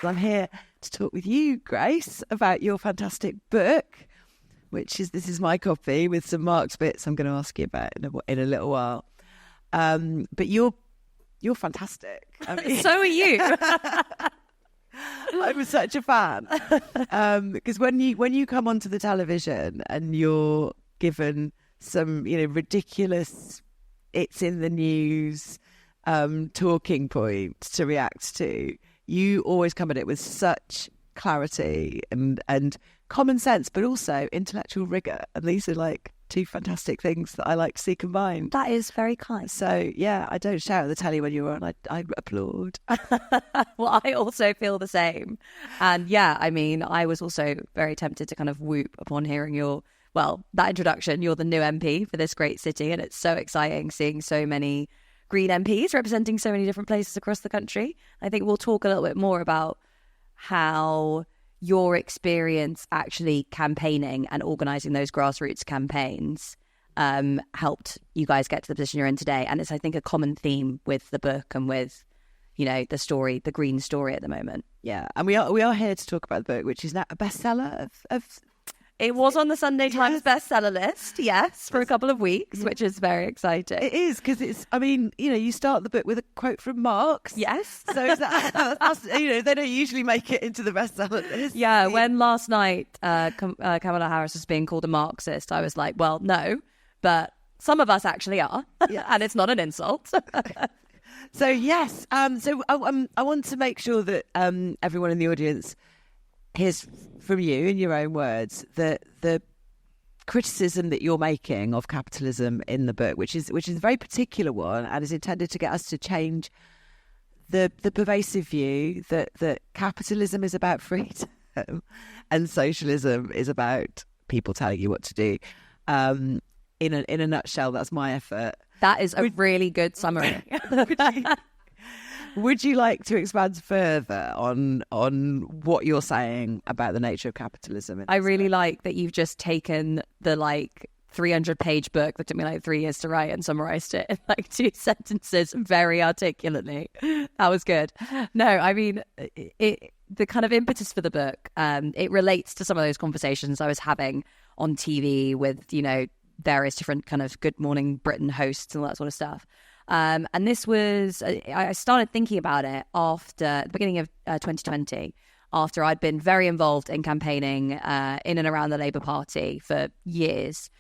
I'm here to talk with you, Grace, about your fantastic book, this is my copy with some Mark's bits I'm going to ask you about in a little while. But you're fantastic. I mean, so are you. I'm such a fan because when you come onto the television and you're given some ridiculous, it's in the news talking points to react to, you always come at it with such clarity and common sense, but also intellectual rigor. And these are like two fantastic things that I like to see combined. That is very kind. So, yeah, I don't shout at the telly when you're on. I applaud. Well, I also feel the same. And yeah, I mean, I was also very tempted to kind of whoop upon hearing that introduction. You're the new MP for this great city. And it's so exciting seeing so many Green MPs representing so many different places across the country. I think we'll talk a little bit more about how your experience actually campaigning and organising those grassroots campaigns helped you guys get to the position you're in today. And it's, I think, a common theme with the book and with, the story, the Green story at the moment. Yeah, and we are here to talk about the book, which is now a bestseller of It was on the Sunday Times bestseller list, yes, for a couple of weeks, which is very exciting. It is, because you start the book with a quote from Marx. Yes. So they don't usually make it into the bestseller list. Yeah, when last night Kamala Harris was being called a Marxist, I was like, well, no, but some of us actually are, yes. And it's not an insult. So, yes, I want to make sure that everyone in the audience here's from you in your own words the criticism that you're making of capitalism in the book, which is a very particular one and is intended to get us to change the pervasive view that capitalism is about freedom and socialism is about people telling you what to do. In a nutshell, that's my effort. That is a really good summary. Would you like to expand further on what you're saying about the nature of capitalism? I really like that you've just taken the 300-page book that took me 3 years to write and summarized it in 2 sentences very articulately. That was good. No, I mean, the kind of impetus for the book, it relates to some of those conversations I was having on TV with, various different kind of Good Morning Britain hosts and all that sort of stuff. And this was, I started thinking about it after the beginning of 2020, after I'd been very involved in campaigning in and around the Labour Party for years.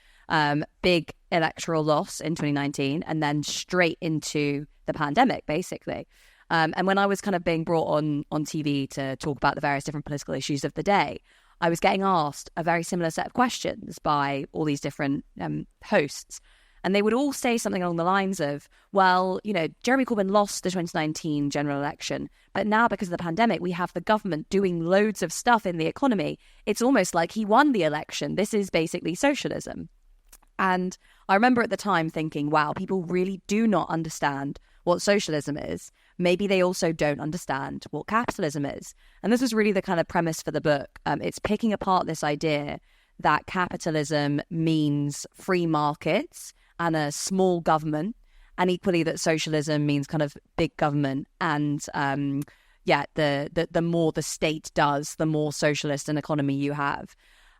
Big electoral loss in 2019 and then straight into the pandemic, basically. And when I was kind of being brought on TV to talk about the various different political issues of the day, I was getting asked a very similar set of questions by all these different hosts. And they would all say something along the lines of, well, Jeremy Corbyn lost the 2019 general election, but now because of the pandemic, we have the government doing loads of stuff in the economy. It's almost like he won the election. This is basically socialism. And I remember at the time thinking, wow, people really do not understand what socialism is. Maybe they also don't understand what capitalism is. And this was really the kind of premise for the book. It's picking apart this idea that capitalism means free markets and a small government, and equally that socialism means kind of big government. And the more the state does, the more socialist an economy you have.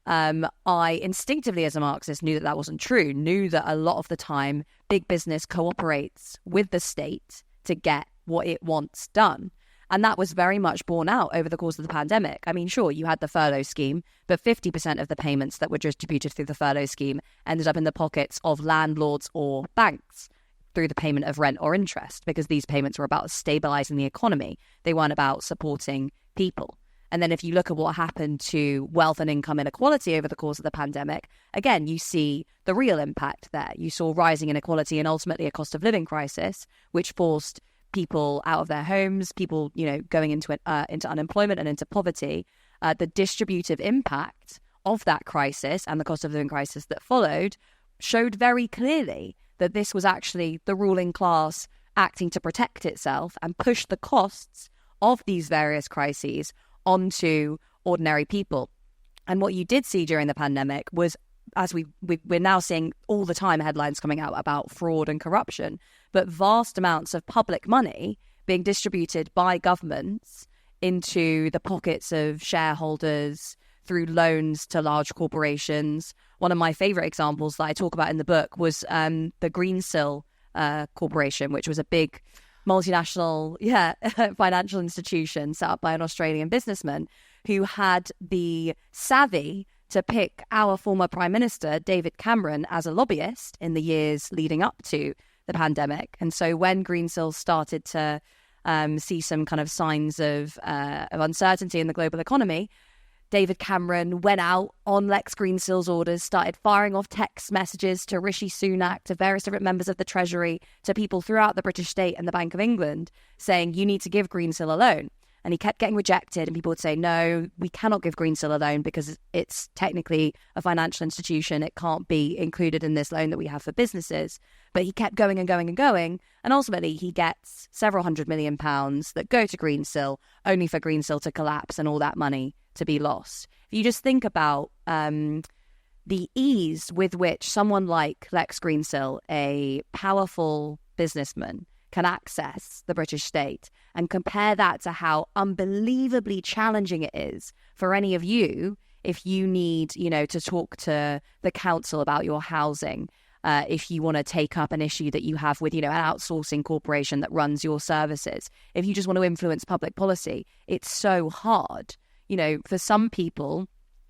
I instinctively, as a Marxist, knew that wasn't true, knew that a lot of the time big business cooperates with the state to get what it wants done. And that was very much borne out over the course of the pandemic. I mean, sure, you had the furlough scheme, but 50% of the payments that were distributed through the furlough scheme ended up in the pockets of landlords or banks through the payment of rent or interest, because these payments were about stabilising the economy. They weren't about supporting people. And then if you look at what happened to wealth and income inequality over the course of the pandemic, again, you see the real impact there. You saw rising inequality and ultimately a cost of living crisis, which forced people out of their homes, people, going into unemployment and into poverty. The distributive impact of that crisis and the cost of living crisis that followed showed very clearly that this was actually the ruling class acting to protect itself and push the costs of these various crises onto ordinary people. And what you did see during the pandemic was, as we're now seeing all the time headlines coming out about fraud and corruption, but vast amounts of public money being distributed by governments into the pockets of shareholders through loans to large corporations. One of my favorite examples that I talk about in the book was the Greensill Corporation, which was a big multinational financial institution set up by an Australian businessman who had the savvy to pick our former Prime Minister, David Cameron, as a lobbyist in the years leading up to the pandemic. And so when Greensill started to see some kind of signs of uncertainty in the global economy, David Cameron went out on Lex Greensill's orders, started firing off text messages to Rishi Sunak, to various different members of the Treasury, to people throughout the British state and the Bank of England, saying, you need to give Greensill a loan. And he kept getting rejected, and people would say, no, we cannot give Greensill a loan because it's technically a financial institution. It can't be included in this loan that we have for businesses. But he kept going and going and going. And ultimately, he gets several £100 million that go to Greensill, only for Greensill to collapse and all that money to be lost. If you just think about the ease with which someone like Lex Greensill, a powerful businessman, can access the British state, and compare that to how unbelievably challenging it is for any of you if you need, to talk to the council about your housing, if you want to take up an issue that you have with, an outsourcing corporation that runs your services, if you just want to influence public policy, it's so hard. For some people,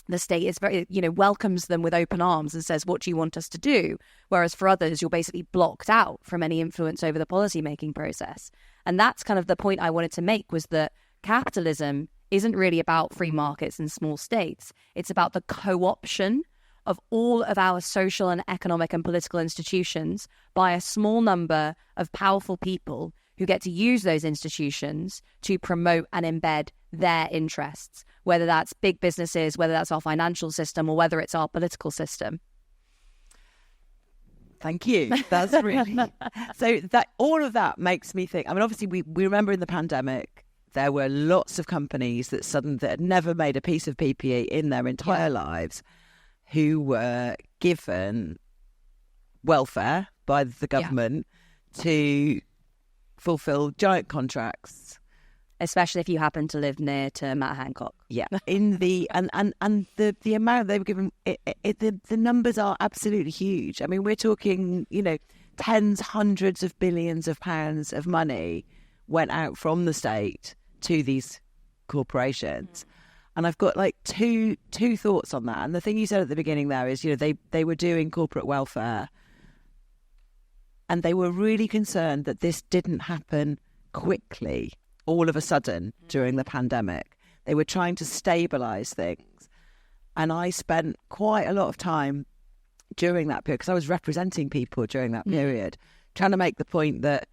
the state is very, welcomes them with open arms and says, what do you want us to do? Whereas for others, you're basically blocked out from any influence over the policy-making process. And that's kind of the point I wanted to make, was that capitalism isn't really about free markets and small states. It's about the co-option of all of our social and economic and political institutions by a small number of powerful people who get to use those institutions to promote and embed their interests, whether that's big businesses, whether that's our financial system, or whether it's our political system. Thank you. That's really... So that all of that makes me think, obviously we remember in the pandemic, there were lots of companies that had never made a piece of PPE in their entire lives, who were given welfare by the government to fulfill giant contracts, especially if you happen to live near to Matt Hancock. Yeah, in the and the amount they were given, the numbers are absolutely huge. We're talking, tens, hundreds of billions of pounds of money went out from the state to these corporations. And I've got two thoughts on that. And the thing you said at the beginning there is, they were doing corporate welfare, and they were really concerned that this didn't happen quickly, all of a sudden during the pandemic. They were trying to stabilise things. And I spent quite a lot of time during that period, because I was representing people during that period, trying to make the point that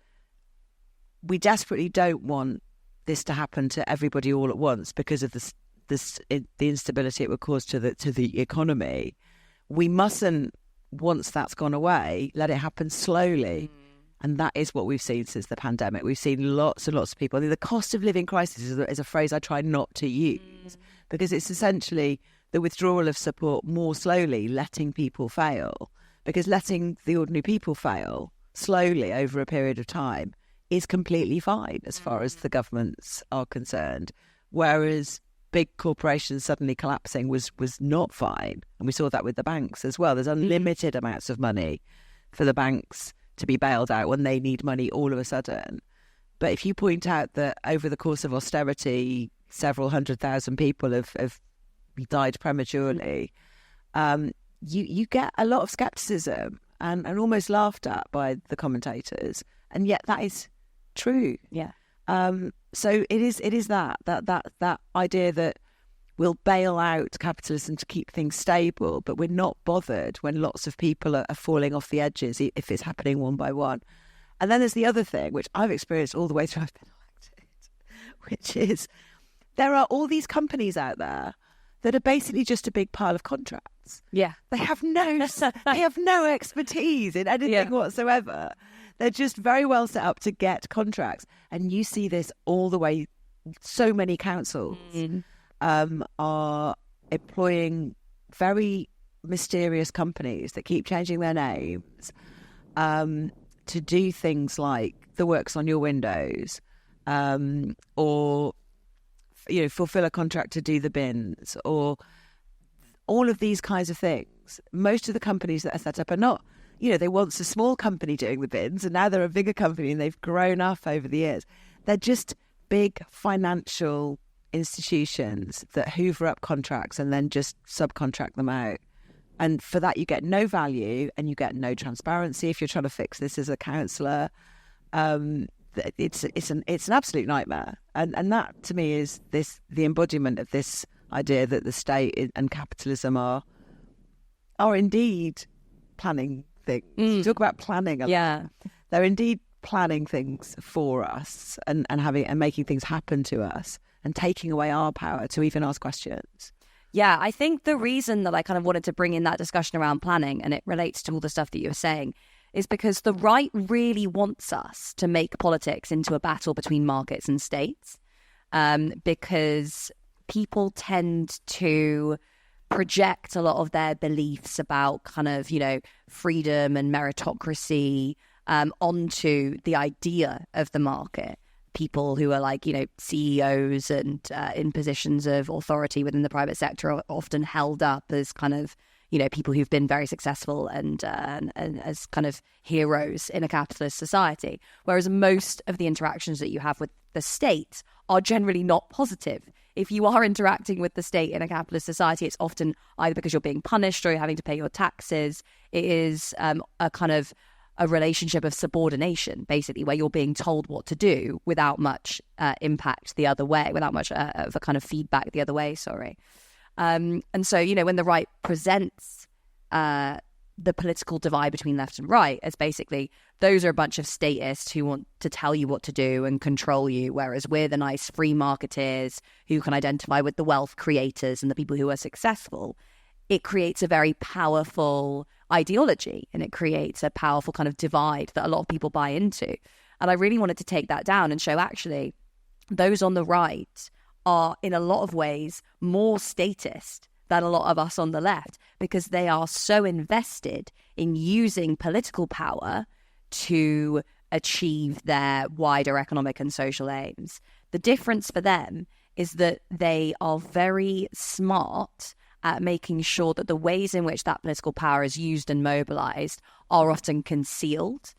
we desperately don't want this to happen to everybody all at once because of the instability it would cause to the economy. We mustn't, once that's gone away, let it happen slowly. And that is what we've seen since the pandemic. We've seen lots and lots of people. The cost of living crisis is a phrase I try not to use, because it's essentially the withdrawal of support more slowly, letting people fail. Because letting the ordinary people fail slowly over a period of time is completely fine as far as the governments are concerned. Whereas big corporations suddenly collapsing was not fine. And we saw that with the banks as well. There's unlimited amounts of money for the banks to be bailed out when they need money all of a sudden. But if you point out that over the course of austerity, several 100,000 people have died prematurely, you get a lot of scepticism and almost laughed at by the commentators. And yet that is true. Yeah. So it is that idea that we'll bail out capitalism to keep things stable, but we're not bothered when lots of people are falling off the edges if it's happening one by one. And then there's the other thing, which I've experienced all the way through I've been elected, which is there are all these companies out there that are basically just a big pile of contracts. Yeah. They have no expertise in anything whatsoever. They're just very well set up to get contracts. And you see this all the way. So many councils are employing very mysterious companies that keep changing their names to do things like the works on your windows, or fulfill a contract to do the bins, or all of these kinds of things. Most of the companies that are set up are not, they once a small company doing the bins, and now they're a bigger company, and they've grown up over the years. They're just big financial institutions that hoover up contracts and then just subcontract them out. And for that, you get no value and you get no transparency. If you're trying to fix this as a councillor, it's an absolute nightmare. And that, to me, is the embodiment of this idea that the state and capitalism are indeed planning things. You talk about planning a lot. Yeah. They're indeed planning things for us and making things happen to us and taking away our power to even ask questions. Yeah, I think the reason that I kind of wanted to bring in that discussion around planning, and it relates to all the stuff that you were saying, is because the right really wants us to make politics into a battle between markets and states, because people tend to project a lot of their beliefs about kind of, freedom and meritocracy onto the idea of the market. People who are like, CEOs and in positions of authority within the private sector are often held up as kind of, people who've been very successful and as kind of heroes in a capitalist society. Whereas most of the interactions that you have with the state are generally not positive. If you are interacting with the state in a capitalist society, it's often either because you're being punished or you're having to pay your taxes. It is a kind of a relationship of subordination, basically, where you're being told what to do without much impact the other way, without much of a kind of feedback the other way, and so, when the right presents the political divide between left and right as basically those are a bunch of statists who want to tell you what to do and control you, whereas we're the nice free marketeers who can identify with the wealth creators and the people who are successful, it creates a very powerful ideology and it creates a powerful kind of divide that a lot of people buy into. And I really wanted to take that down and show actually those on the right are in a lot of ways more statist than a lot of us on the left, because they are so invested in using political power to achieve their wider economic and social aims. The difference for them is that they are very smart at making sure that the ways in which that political power is used and mobilized are often concealed.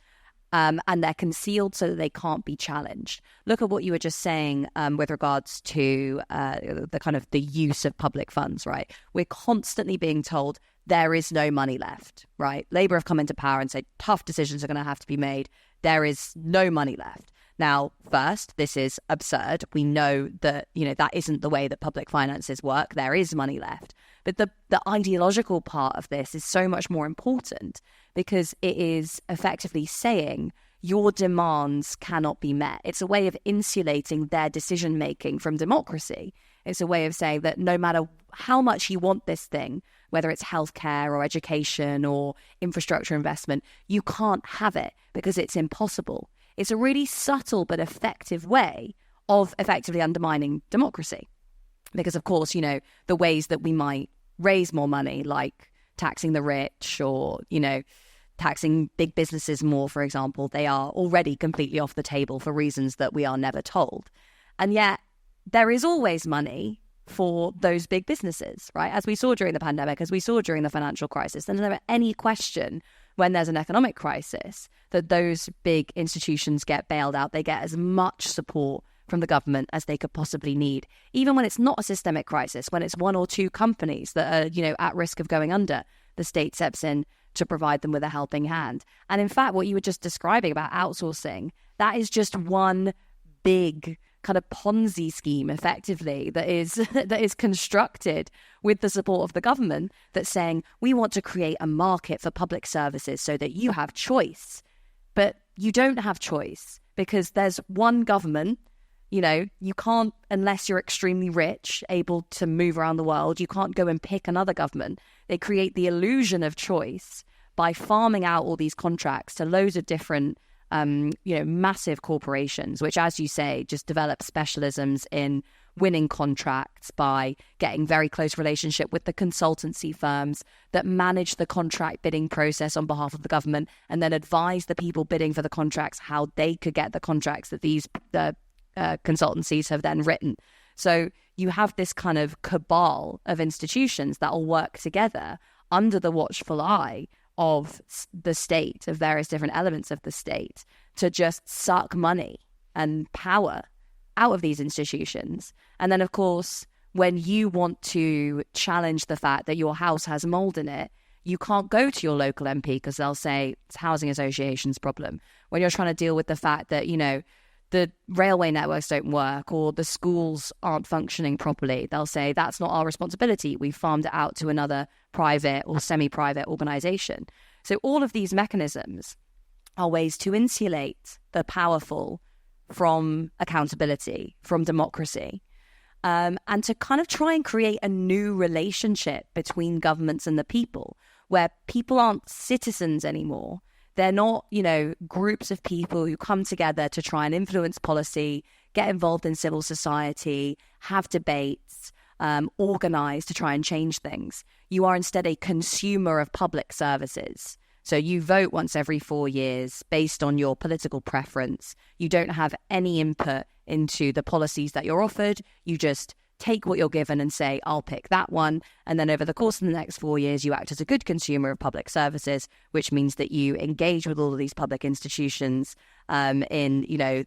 And they're concealed so that they can't be challenged. Look at what you were just saying with regards to the kind of the use of public funds, right? We're constantly being told there is no money left, right? Labour have come into power and said tough decisions are going to have to be made. There is no money left. Now, first, this is absurd. We know that, that isn't the way that public finances work. There is money left. But the ideological part of this is so much more important, because it is effectively saying your demands cannot be met. It's a way of insulating their decision-making from democracy. It's a way of saying that no matter how much you want this thing, whether it's healthcare or education or infrastructure investment, you can't have it because it's impossible. It's a really subtle but effective way of effectively undermining democracy. Because, of course, the ways that we might raise more money, like taxing the rich or, taxing big businesses more, for example, they are already completely off the table for reasons that we are never told. And yet there is always money for those big businesses, right? As we saw during the pandemic, as we saw during the financial crisis, there's never any question when there's an economic crisis that those big institutions get bailed out. They get as much support from the government as they could possibly need, even when it's not a systemic crisis, when it's one or two companies that are, at risk of going under, the state steps in to provide them with a helping hand. And in fact, what you were just describing about outsourcing, that is just one big kind of Ponzi scheme, effectively, that is constructed with the support of the government, that's saying we want to create a market for public services so that you have choice. But you don't have choice because there's one government. You can't, unless you're extremely rich, able to move around the world, you can't go and pick another government. They create the illusion of choice by farming out all these contracts to loads of different massive corporations, which, as you say, just develop specialisms in winning contracts by getting very close relationship with the consultancy firms that manage the contract bidding process on behalf of the government, and then advise the people bidding for the contracts how they could get the contracts that these consultancies have then written. So you have this kind of cabal of institutions that will work together under the watchful eye of the state, of various different elements of the state, to just suck money and power out of these institutions. And then, of course, when you want to challenge the fact that your house has mold in it, you can't go to your local MP because they'll say it's housing association's problem. When you're trying to deal with the fact that, the railway networks don't work or the schools aren't functioning properly, they'll say that's not our responsibility. We farmed it out to another private or semi-private organisation. So all of these mechanisms are ways to insulate the powerful from accountability, from democracy, and to kind of try and create a new relationship between governments and the people, where people aren't citizens anymore. They're not, groups of people who come together to try and influence policy, get involved in civil society, have debates, organize to try and change things. You are instead a consumer of public services. So you vote once every 4 years based on your political preference. You don't have any input into the policies that you're offered. You just take what you're given and say, I'll pick that one. And then over the course of the next 4 years, you act as a good consumer of public services, which means that you engage with all of these public institutions in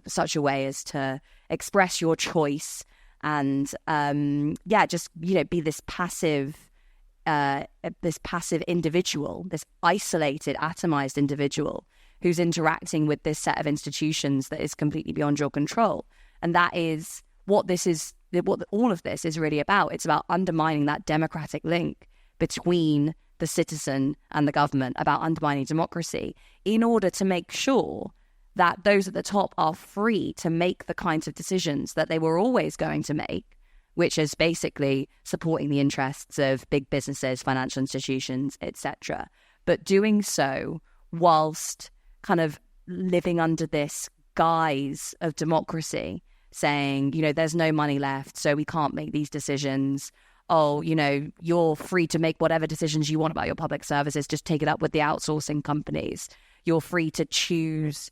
such a way as to express your choice and be this passive individual, this isolated, atomized individual who's interacting with this set of institutions that is completely beyond your control. And that is what all of this is really about. It's about undermining that democratic link between the citizen and the government, about undermining democracy, in order to make sure that those at the top are free to make the kinds of decisions that they were always going to make, which is basically supporting the interests of big businesses, financial institutions, etc. But doing so whilst kind of living under this guise of democracy, saying, there's no money left, so we can't make these decisions. Oh, you're free to make whatever decisions you want about your public services. Just take it up with the outsourcing companies. You're free to choose,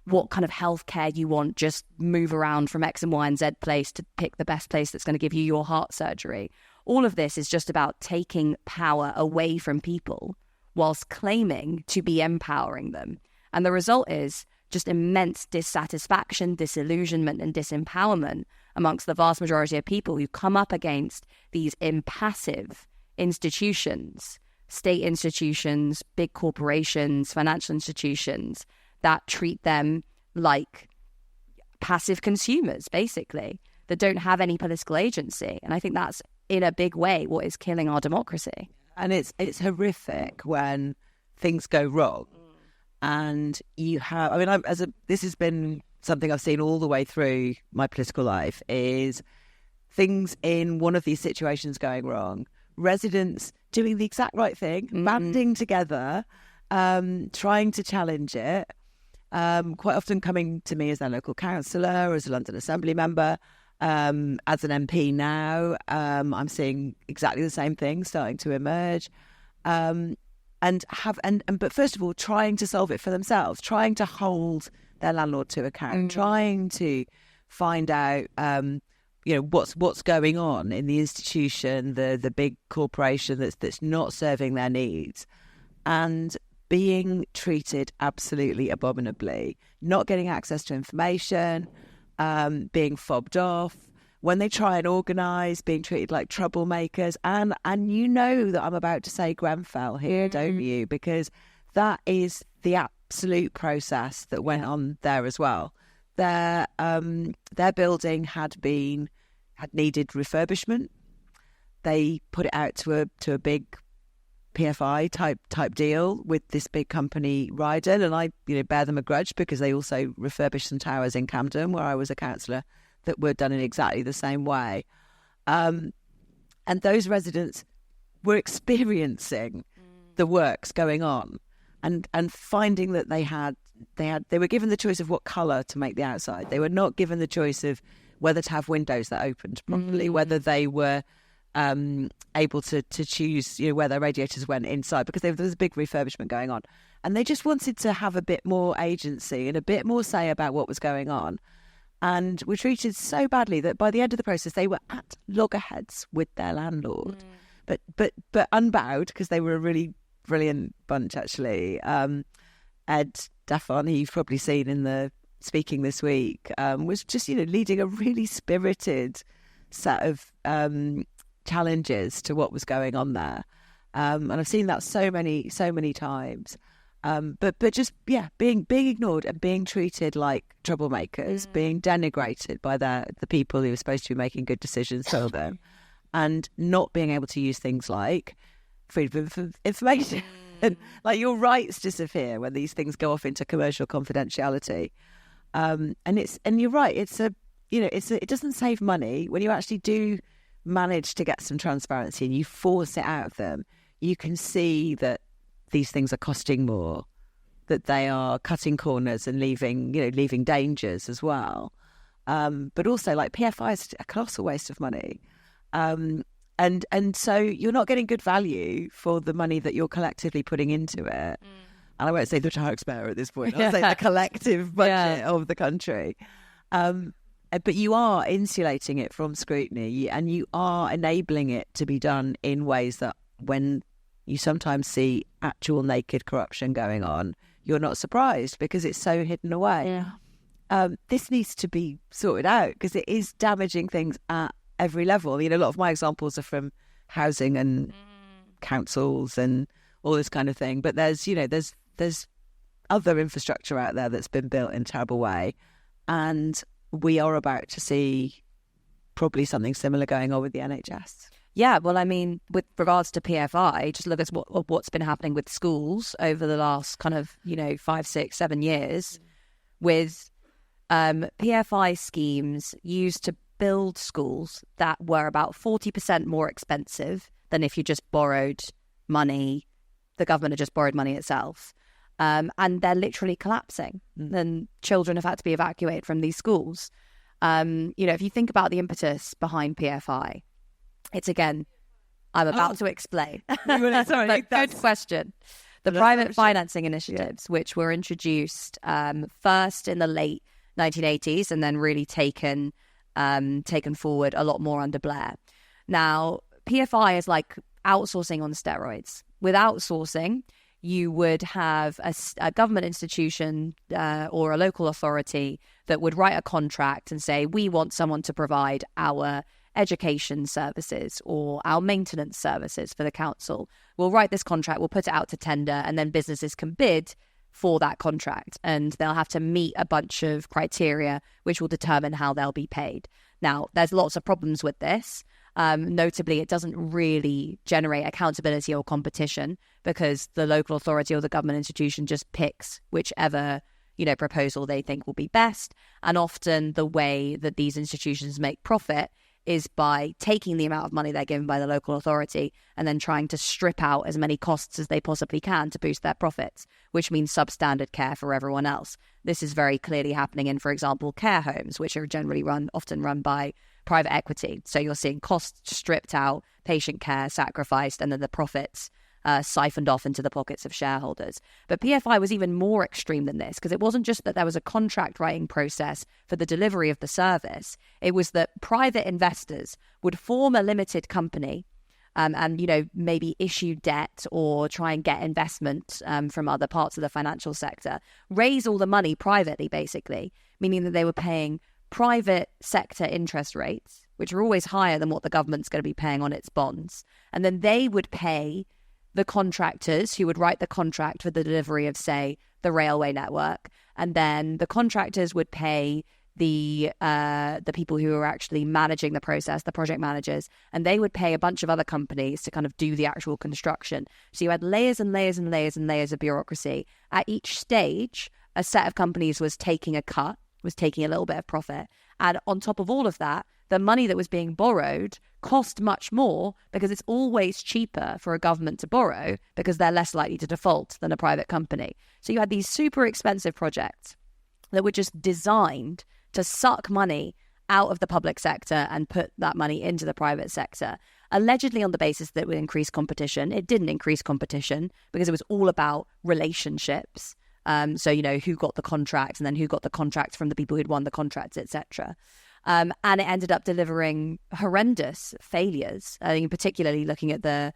what kind of healthcare you want. Just move around from X and Y and Z place to pick the best place that's going to give you your heart surgery. All of this is just about taking power away from people whilst claiming to be empowering them. And the result is just immense dissatisfaction, disillusionment, and disempowerment amongst the vast majority of people who come up against these impassive institutions, state institutions, big corporations, financial institutions that treat them like passive consumers, basically, that don't have any political agency. And I think that's, in a big way, what is killing our democracy. And it's horrific when things go wrong. And you have, this has been something I've seen all the way through my political life, is things in one of these situations going wrong, residents doing the exact right thing, banding together, trying to challenge it, quite often coming to me as their local councillor, as a London Assembly member, as an MP now. I'm seeing exactly the same thing starting to emerge. But first of all, trying to solve it for themselves, trying to hold their landlord to account, trying to find out, what's going on in the institution, the big corporation that's not serving their needs, and being treated absolutely abominably, not getting access to information, being fobbed off. When they try and organise, being treated like troublemakers. And you know that I'm about to say Grenfell here, don't you? Because that is the absolute process that went on there as well. Their building had needed refurbishment. They put it out to a big PFI type deal with this big company, Ryden, and I bear them a grudge because they also refurbished some towers in Camden, where I was a councillor, that were done in exactly the same way. And those residents were experiencing the works going on and finding that they were given the choice of what colour to make the outside. They were not given the choice of whether to have windows that opened properly, whether they were able to choose, where their radiators went inside, because there was a big refurbishment going on. And they just wanted to have a bit more agency and a bit more say about what was going on. And were treated so badly that by the end of the process, they were at loggerheads with their landlord. But unbowed, because they were a really brilliant bunch, actually. Ed Daffon, who you've probably seen in the speaking this week, was just, leading a really spirited set of challenges to what was going on there. And I've seen that so many times. But just, being ignored and being treated like troublemakers, being denigrated by the people who are supposed to be making good decisions for them, and not being able to use things like freedom of information. And like your rights disappear when these things go off into commercial confidentiality. And you're right, it doesn't save money when you actually do manage to get some transparency and you force it out of them. You can see that these things are costing more, that they are cutting corners and leaving dangers as well. But also, like, PFI is a colossal waste of money. And so you're not getting good value for the money that you're collectively putting into it. And I won't say the taxpayer at this point. I'll say the collective budget of the country. But you are insulating it from scrutiny, and you are enabling it to be done in ways that, when you sometimes see actual naked corruption going on, you're not surprised because it's so hidden away. This needs to be sorted out because it is damaging things at every level. A lot of my examples are from housing and councils and all this kind of thing. But there's other infrastructure out there that's been built in a terrible way. And we are about to see probably something similar going on with the NHS. Yeah, well, I mean, with regards to PFI, just look at what's been happening with schools over the last kind of, 5, 6, 7 years, with PFI schemes used to build schools that were about 40% more expensive than if you just borrowed money, the government had just borrowed money itself. And they're literally collapsing. And children have had to be evacuated from these schools. If you think about the impetus behind PFI, it's, again, I'm about to explain. Sorry, good question. The private financing initiatives, which were introduced first in the late 1980s and then really taken forward a lot more under Blair. Now, PFI is like outsourcing on steroids. With outsourcing, you would have a government institution or a local authority that would write a contract and say, we want someone to provide our education services or our maintenance services for the council. We'll write this contract, we'll put it out to tender, and then businesses can bid for that contract, and they'll have to meet a bunch of criteria which will determine how they'll be paid. Now, there's lots of problems with this. Notably, it doesn't really generate accountability or competition because the local authority or the government institution just picks whichever proposal they think will be best. And often the way that these institutions make profit is by taking the amount of money they're given by the local authority and then trying to strip out as many costs as they possibly can to boost their profits, which means substandard care for everyone else. This is very clearly happening in, for example, care homes, which are generally often run by private equity. So you're seeing costs stripped out, patient care sacrificed, and then the profits siphoned off into the pockets of shareholders. But PFI was even more extreme than this, because it wasn't just that there was a contract writing process for the delivery of the service. It was that private investors would form a limited company and maybe issue debt or try and get investment from other parts of the financial sector, raise all the money privately, basically, meaning that they were paying private sector interest rates, which are always higher than what the government's going to be paying on its bonds. And then they would pay the contractors who would write the contract for the delivery of, say, the railway network. And then the contractors would pay the people who are actually managing the process, the project managers, and they would pay a bunch of other companies to kind of do the actual construction. So you had layers and layers and layers and layers of bureaucracy. At each stage, a set of companies was taking a cut, was taking a little bit of profit. And on top of all of that, the money that was being borrowed cost much more because it's always cheaper for a government to borrow because they're less likely to default than a private company. So you had these super expensive projects that were just designed to suck money out of the public sector and put that money into the private sector, allegedly on the basis that it would increase competition. It didn't increase competition because it was all about relationships. So, who got the contract and then who got the contract from the people who'd won the contracts, etc. And it ended up delivering horrendous failures, particularly looking at the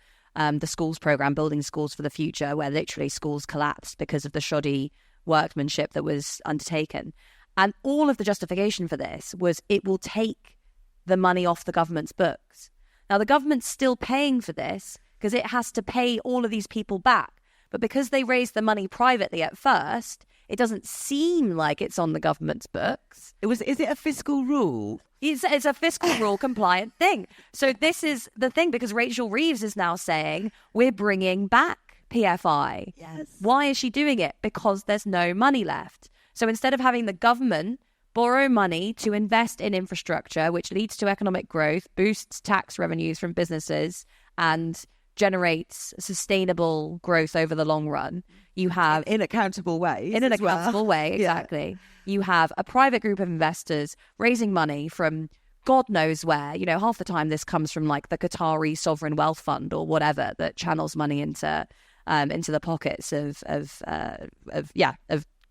schools program, Building Schools for the Future, where literally schools collapsed because of the shoddy workmanship that was undertaken. And all of the justification for this was it will take the money off the government's books. Now, the government's still paying for this because it has to pay all of these people back. But because they raised the money privately at first, it doesn't seem like it's on the government's books. Is it a fiscal rule? It's a fiscal rule compliant thing. So this is the thing, because Rachel Reeves is now saying we're bringing back PFI. Yes. Why is she doing it? Because there's no money left. So instead of having the government borrow money to invest in infrastructure, which leads to economic growth, boosts tax revenues from businesses, and generates sustainable growth over the long run, you have in accountable ways. In an accountable way, exactly. Yeah. You have a private group of investors raising money from God knows where. Half the time this comes from like the Qatari sovereign wealth fund or whatever that channels money into the pockets of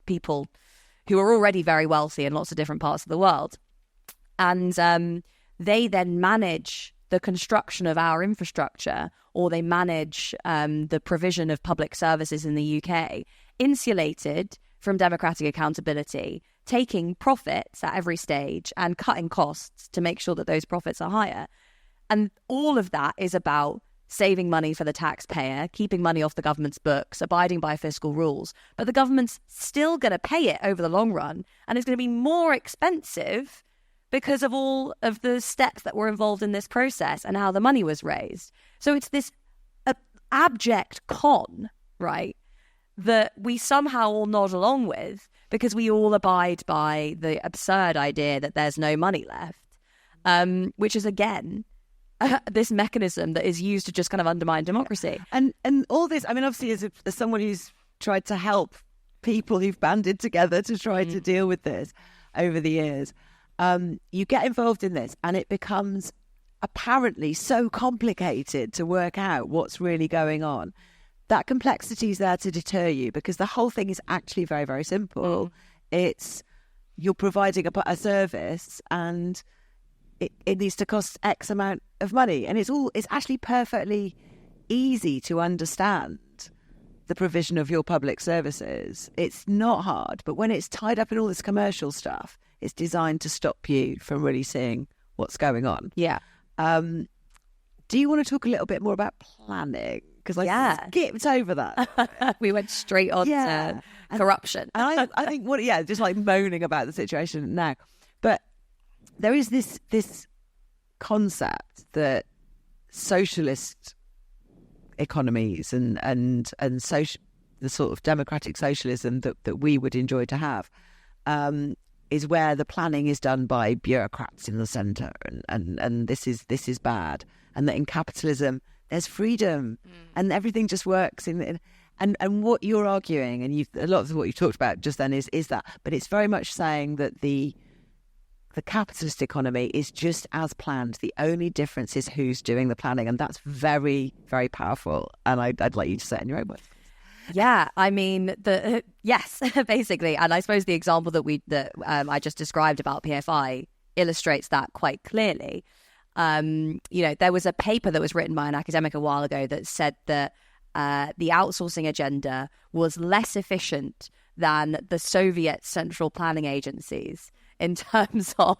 people who are already very wealthy in lots of different parts of the world. And they then manage the construction of our infrastructure, or they manage the provision of public services in the UK, insulated from democratic accountability, taking profits at every stage and cutting costs to make sure that those profits are higher. And all of that is about saving money for the taxpayer, keeping money off the government's books, abiding by fiscal rules. But the government's still going to pay it over the long run, and it's going to be more expensive because of all of the steps that were involved in this process and how the money was raised. So it's this abject con, right, that we somehow all nod along with because we all abide by the absurd idea that there's no money left, which is, again, this mechanism that is used to just kind of undermine democracy. And all this, obviously, as someone who's tried to help people who've banded together to try to deal with this over the years, you get involved in this and it becomes apparently so complicated to work out what's really going on. That complexity is there to deter you because the whole thing is actually very, very simple. It's you're providing a service and it needs to cost X amount of money. And it's actually perfectly easy to understand the provision of your public services. It's not hard, but when it's tied up in all this commercial stuff, it's designed to stop you from really seeing what's going on. Yeah. Do you want to talk a little bit more about planning? Because I skipped over that. We went straight on to corruption. And I think just like moaning about the situation now. But there is this concept that socialist economies and social, the sort of democratic socialism that we would enjoy to have, is where the planning is done by bureaucrats in the centre, and this is bad, and that in capitalism there's freedom and everything just works and what you're arguing, and a lot of what you talked about just then is that, but it's very much saying that the capitalist economy is just as planned. The only difference is who's doing the planning, and that's very, very powerful. And I'd like you to say it in your own words. Yeah, yes, basically. And I suppose the example that I just described about PFI illustrates that quite clearly. There was a paper that was written by an academic a while ago that said that the outsourcing agenda was less efficient than the Soviet central planning agencies in terms of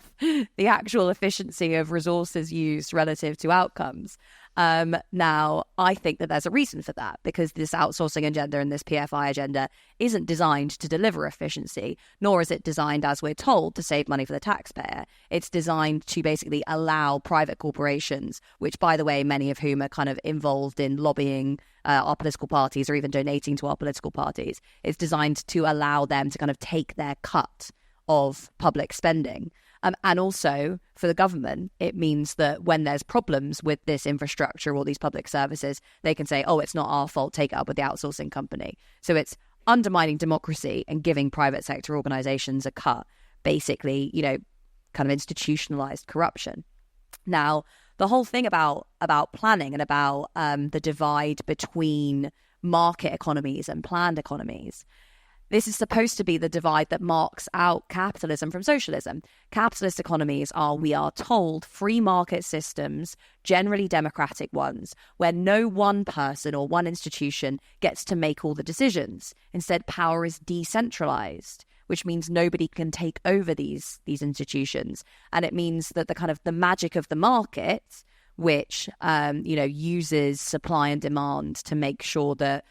the actual efficiency of resources used relative to outcomes. Now, I think that there's a reason for that, because this outsourcing agenda and this PFI agenda isn't designed to deliver efficiency, nor is it designed, as we're told, to save money for the taxpayer. It's designed to basically allow private corporations, which, by the way, many of whom are kind of involved in lobbying our political parties or even donating to our political parties, it's designed to allow them to kind of take their cut of public spending. And also for the government, it means that when there's problems with this infrastructure or these public services, they can say, oh, it's not our fault, take it up with the outsourcing company. So it's undermining democracy and giving private sector organizations a cut, basically, kind of institutionalized corruption. Now, the whole thing about planning and about the divide between market economies and planned economies, this is supposed to be the divide that marks out capitalism from socialism. Capitalist economies are, we are told, free market systems, generally democratic ones, where no one person or one institution gets to make all the decisions. Instead, power is decentralized, which means nobody can take over these institutions. And it means that the magic of the market, which uses supply and demand to make sure that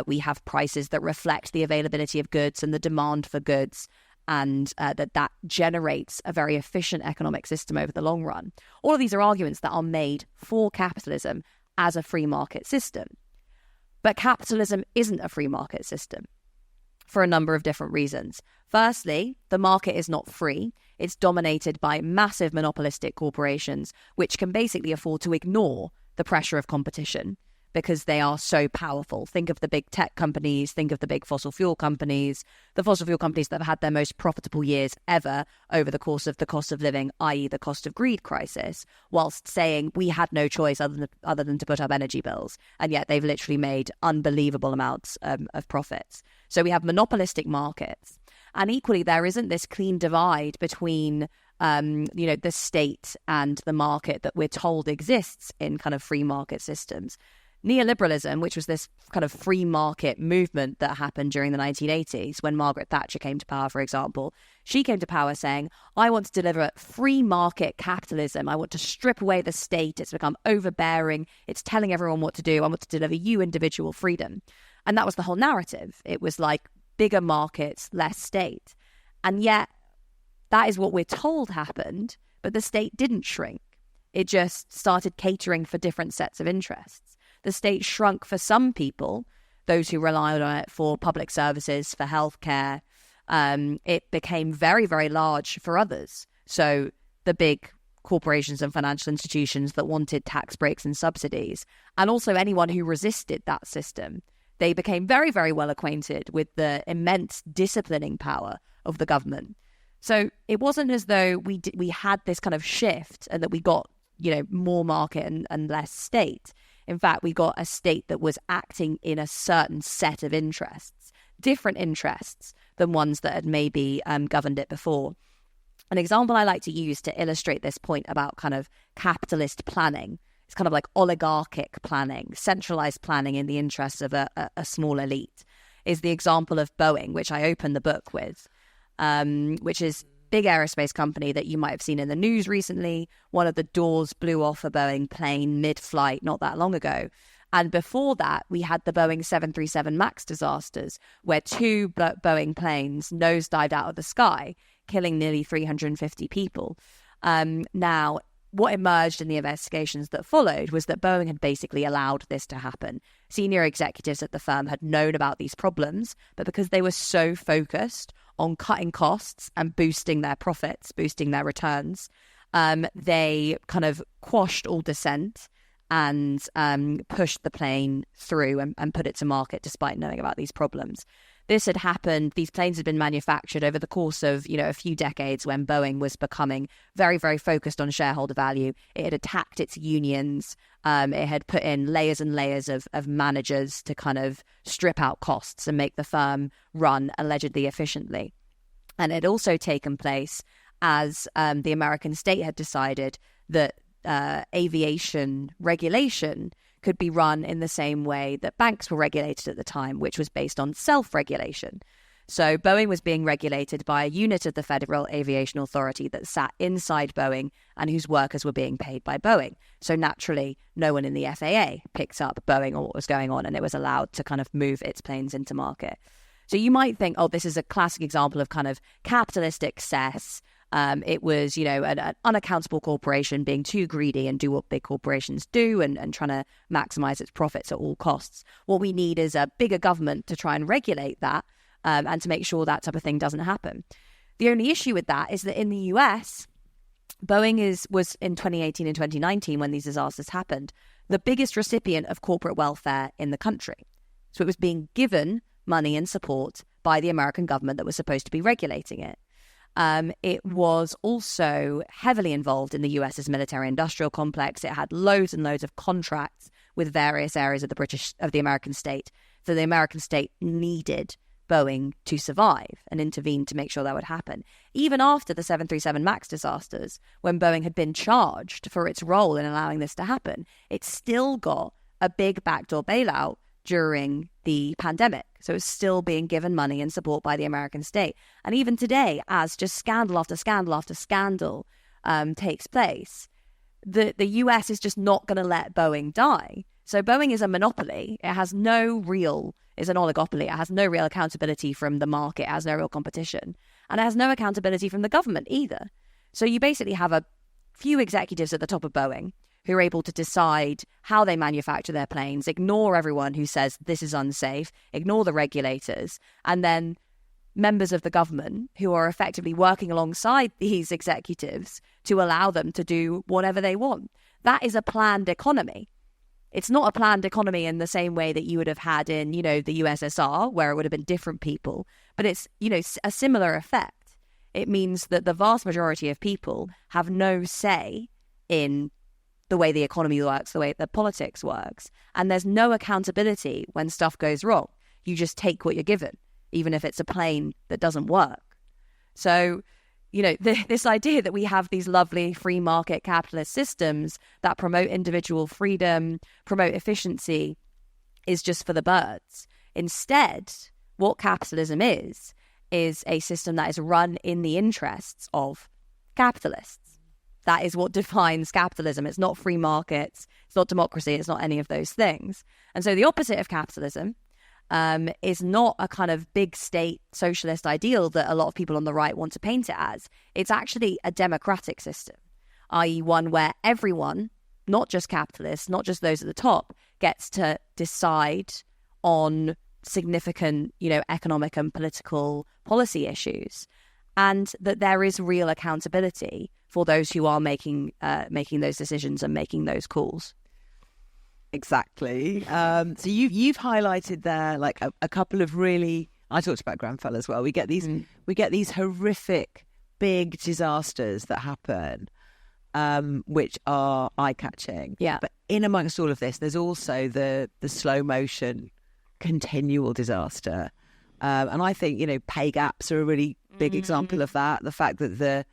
we have prices that reflect the availability of goods and the demand for goods, and that generates a very efficient economic system over the long run. All of these are arguments that are made for capitalism as a free market system. But capitalism isn't a free market system for a number of different reasons. Firstly, the market is not free. It's dominated by massive monopolistic corporations, which can basically afford to ignore the pressure of competition because they are so powerful. Think of the big tech companies, think of the big fossil fuel companies, the fossil fuel companies that have had their most profitable years ever over the course of the cost of living, i.e. the cost of greed crisis, whilst saying we had no choice other than to put up energy bills. And yet they've literally made unbelievable amounts of profits. So we have monopolistic markets. And equally, there isn't this clean divide between the state and the market that we're told exists in kind of free market systems. Neoliberalism, which was this kind of free market movement that happened during the 1980s when Margaret Thatcher came to power, for example, she came to power saying, I want to deliver free market capitalism. I want to strip away the state. It's become overbearing. It's telling everyone what to do. I want to deliver you individual freedom. And that was the whole narrative. It was like bigger markets, less state. And yet that is what we're told happened, but the state didn't shrink. It just started catering for different sets of interests. The state shrunk for some people, those who relied on it for public services, for healthcare. It became very, very large for others. So the big corporations and financial institutions that wanted tax breaks and subsidies, and also anyone who resisted that system, they became very, very well acquainted with the immense disciplining power of the government. So it wasn't as though we had this kind of shift and that we got, more market and less state. In fact, we got a state that was acting in a certain set of interests, different interests than ones that had maybe governed it before. An example I like to use to illustrate this point about kind of capitalist planning, it's kind of like oligarchic planning, centralized planning in the interests of a small elite, is the example of Boeing, which I opened the book with, which is big aerospace company that you might have seen in the news recently. One of the doors blew off a Boeing plane mid-flight not that long ago. And before that, we had the Boeing 737 MAX disasters, where two Boeing planes nosedived out of the sky, killing nearly 350 people. Now, what emerged in the investigations that followed was that Boeing had basically allowed this to happen. Senior executives at the firm had known about these problems, but because they were so focused on cutting costs and boosting their profits, boosting their returns, they kind of quashed all dissent and pushed the plane through and put it to market despite knowing about these problems. This had happened, these planes had been manufactured over the course of, a few decades when Boeing was becoming very, very focused on shareholder value. It had attacked its unions. It had put in layers and layers of managers to kind of strip out costs and make the firm run allegedly efficiently. And it had also taken place as the American state had decided that aviation regulation could be run in the same way that banks were regulated at the time, which was based on self-regulation. So Boeing was being regulated by a unit of the Federal Aviation Authority that sat inside Boeing and whose workers were being paid by Boeing. So naturally, no one in the FAA picked up Boeing or what was going on, and it was allowed to kind of move its planes into market. So you might think, oh, this is a classic example of kind of capitalist excess. It was, an unaccountable corporation being too greedy and do what big corporations do and trying to maximize its profits at all costs. What we need is a bigger government to try and regulate that and to make sure that type of thing doesn't happen. The only issue with that is that in the US, Boeing was in 2018 and 2019, when these disasters happened, the biggest recipient of corporate welfare in the country. So it was being given money and support by the American government that was supposed to be regulating it. It was also heavily involved in the US's military-industrial complex. It had loads and loads of contracts with various areas of the American state. So the American state needed Boeing to survive and intervene to make sure that would happen. Even after the 737 MAX disasters, when Boeing had been charged for its role in allowing this to happen, it still got a big backdoor bailout during the pandemic. So it's still being given money and support by the American state. And even today, as just scandal after scandal after scandal takes place, the US is just not going to let Boeing die. So Boeing is a monopoly. It has no real, it's an oligopoly. It has no real accountability from the market. It has no real competition. And it has no accountability from the government either. So you basically have a few executives at the top of Boeing who are able to decide how they manufacture their planes, ignore everyone who says this is unsafe, ignore the regulators, and then members of the government who are effectively working alongside these executives to allow them to do whatever they want. That is a planned economy. It's not a planned economy in the same way that you would have had in, the USSR, where it would have been different people, but it's, a similar effect. It means that the vast majority of people have no say in the way the economy works, the way the politics works. And there's no accountability when stuff goes wrong. You just take what you're given, even if it's a plane that doesn't work. So, this idea that we have these lovely free market capitalist systems that promote individual freedom, promote efficiency, is just for the birds. Instead, what capitalism is a system that is run in the interests of capitalists. That is what defines capitalism. It's not free markets. It's not democracy. It's not any of those things. And so the opposite of capitalism is not a kind of big state socialist ideal that a lot of people on the right want to paint it as. It's actually a democratic system, i.e. one where everyone, not just capitalists, not just those at the top, gets to decide on significant, economic and political policy issues, and that there is real accountability for those who are making those decisions and making those calls. Exactly. So you've highlighted there like a couple of really. I talked about Grenfell as well. We get these horrific big disasters that happen, which are eye catching. Yeah. But in amongst all of this, there's also the slow motion, continual disaster, and I think pay gaps are a really big example of that. The fact that the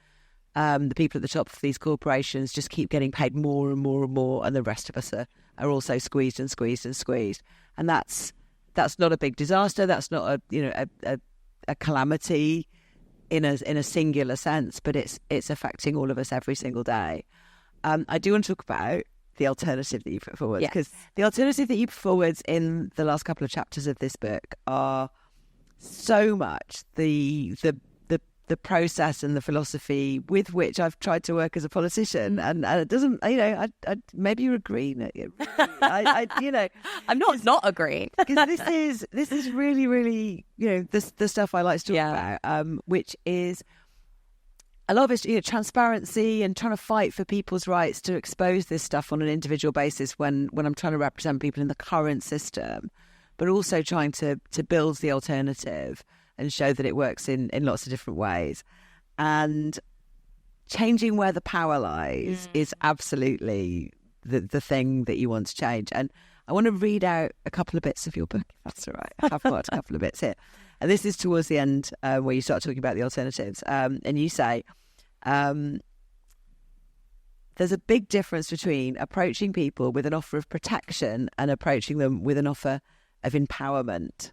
people at the top of these corporations just keep getting paid more and more and more, and the rest of us are also squeezed and squeezed and squeezed. And that's not a big disaster. That's not a calamity in a singular sense, but it's affecting all of us every single day. I do want to talk about the alternative that you put forward, because the alternative that you put forward in the last couple of chapters of this book are so much the process and the philosophy with which I've tried to work as a politician, and it doesn't. I maybe you're agreeing. I'm not agreeing, because this is really, really the stuff I like to talk about, which is a lot of it's transparency and trying to fight for people's rights to expose this stuff on an individual basis when I'm trying to represent people in the current system, but also trying to build the alternative and show that it works in lots of different ways. And changing where the power lies is absolutely the thing that you want to change. And I want to read out a couple of bits of your book, if that's all right. I have got a couple of bits here. And this is towards the end where you start talking about the alternatives. And you say, there's a big difference between approaching people with an offer of protection and approaching them with an offer of empowerment.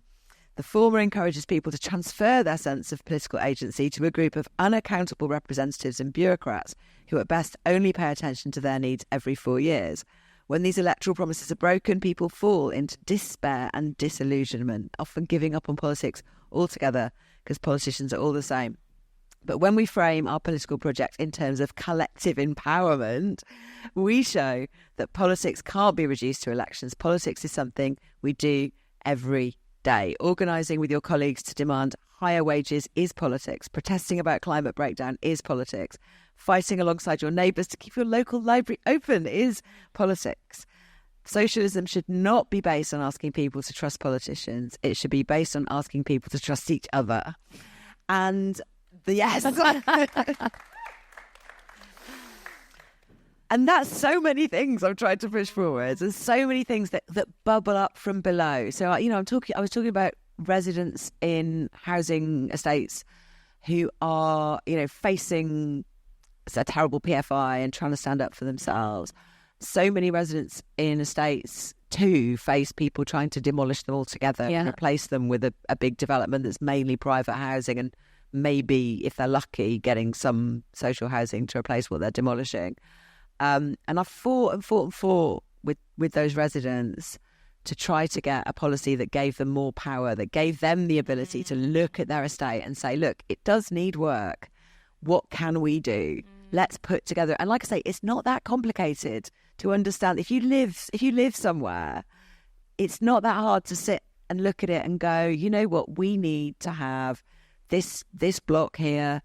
The former encourages people to transfer their sense of political agency to a group of unaccountable representatives and bureaucrats who at best only pay attention to their needs every 4 years. When these electoral promises are broken, people fall into despair and disillusionment, often giving up on politics altogether because politicians are all the same. But when we frame our political project in terms of collective empowerment, we show that politics can't be reduced to elections. Politics is something we do every day. Organising with your colleagues to demand higher wages is politics. Protesting about climate breakdown is politics. Fighting alongside your neighbours to keep your local library open is politics. Socialism should not be based on asking people to trust politicians. It should be based on asking people to trust each other. And yes. And that's so many things I'm trying to push forward. There's so many things that bubble up from below. So, I was talking about residents in housing estates who are, facing a terrible PFI and trying to stand up for themselves. So many residents in estates too face people trying to demolish them altogether and replace them with a big development that's mainly private housing, and maybe, if they're lucky, getting some social housing to replace what they're demolishing. And I've fought with those residents to try to get a policy that gave them more power, that gave them the ability to look at their estate and say, look, it does need work. What can we do? Let's put together. And like I say, it's not that complicated to understand. If you live somewhere, it's not that hard to sit and look at it and go, you know what, we need to have this block here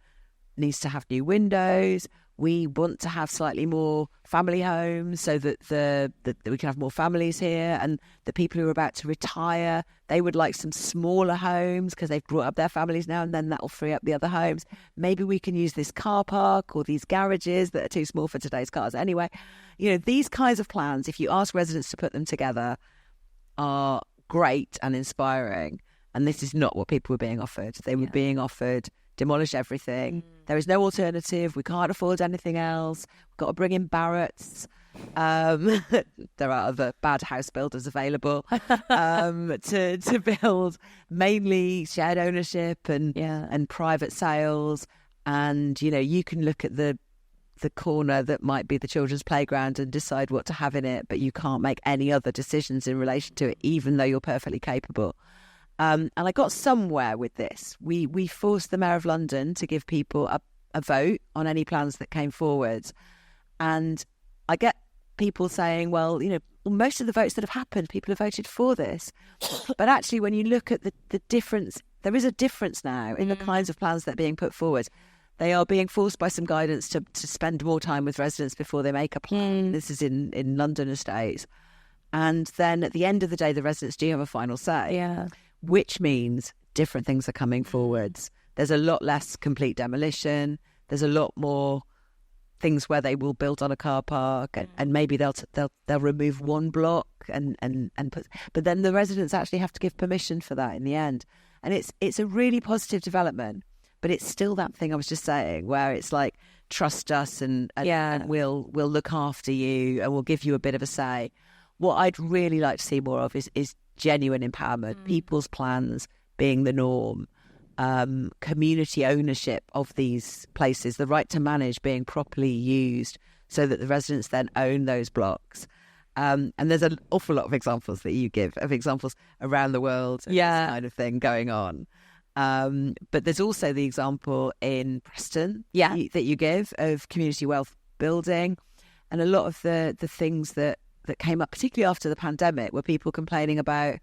needs to have new windows. We want to have slightly more family homes so that that we can have more families here, and the people who are about to retire, they would like some smaller homes because they've brought up their families now, and then that will free up the other homes. Maybe we can use this car park or these garages that are too small for today's cars. Anyway, these kinds of plans, if you ask residents to put them together, are great and inspiring. And this is not what people were being offered. They were being offered demolish everything. There is no alternative. We can't afford anything else. We've got to bring in Barratts. There are other bad house builders available to build mainly shared ownership and private sales. And, you can look at the corner that might be the children's playground and decide what to have in it, but you can't make any other decisions in relation to it, even though you're perfectly capable. And I got somewhere with this. We forced the Mayor of London to give people a vote on any plans that came forward. And I get people saying, well, most of the votes that have happened, people have voted for this. But actually, when you look at the difference, there is a difference now in the kinds of plans that are being put forward. They are being forced by some guidance to spend more time with residents before they make a plan. This is in London estates. And then at the end of the day, the residents do have a final say. Yeah. Which means different things are coming forwards. There's a lot less complete demolition. There's a lot more things where they will build on a car park, and maybe they'll remove one block and put. But then the residents actually have to give permission for that in the end, and it's a really positive development. But it's still that thing I was just saying, where it's like, trust us and we'll look after you and we'll give you a bit of a say. What I'd really like to see more of is genuine empowerment, people's plans being the norm, community ownership of these places, the right to manage being properly used so that the residents then own those blocks. And there's an awful lot of examples that you give of examples around the world of this kind of thing going on. But there's also the example in Preston that you give of community wealth building, and a lot of the things that came up, particularly after the pandemic, were people complaining about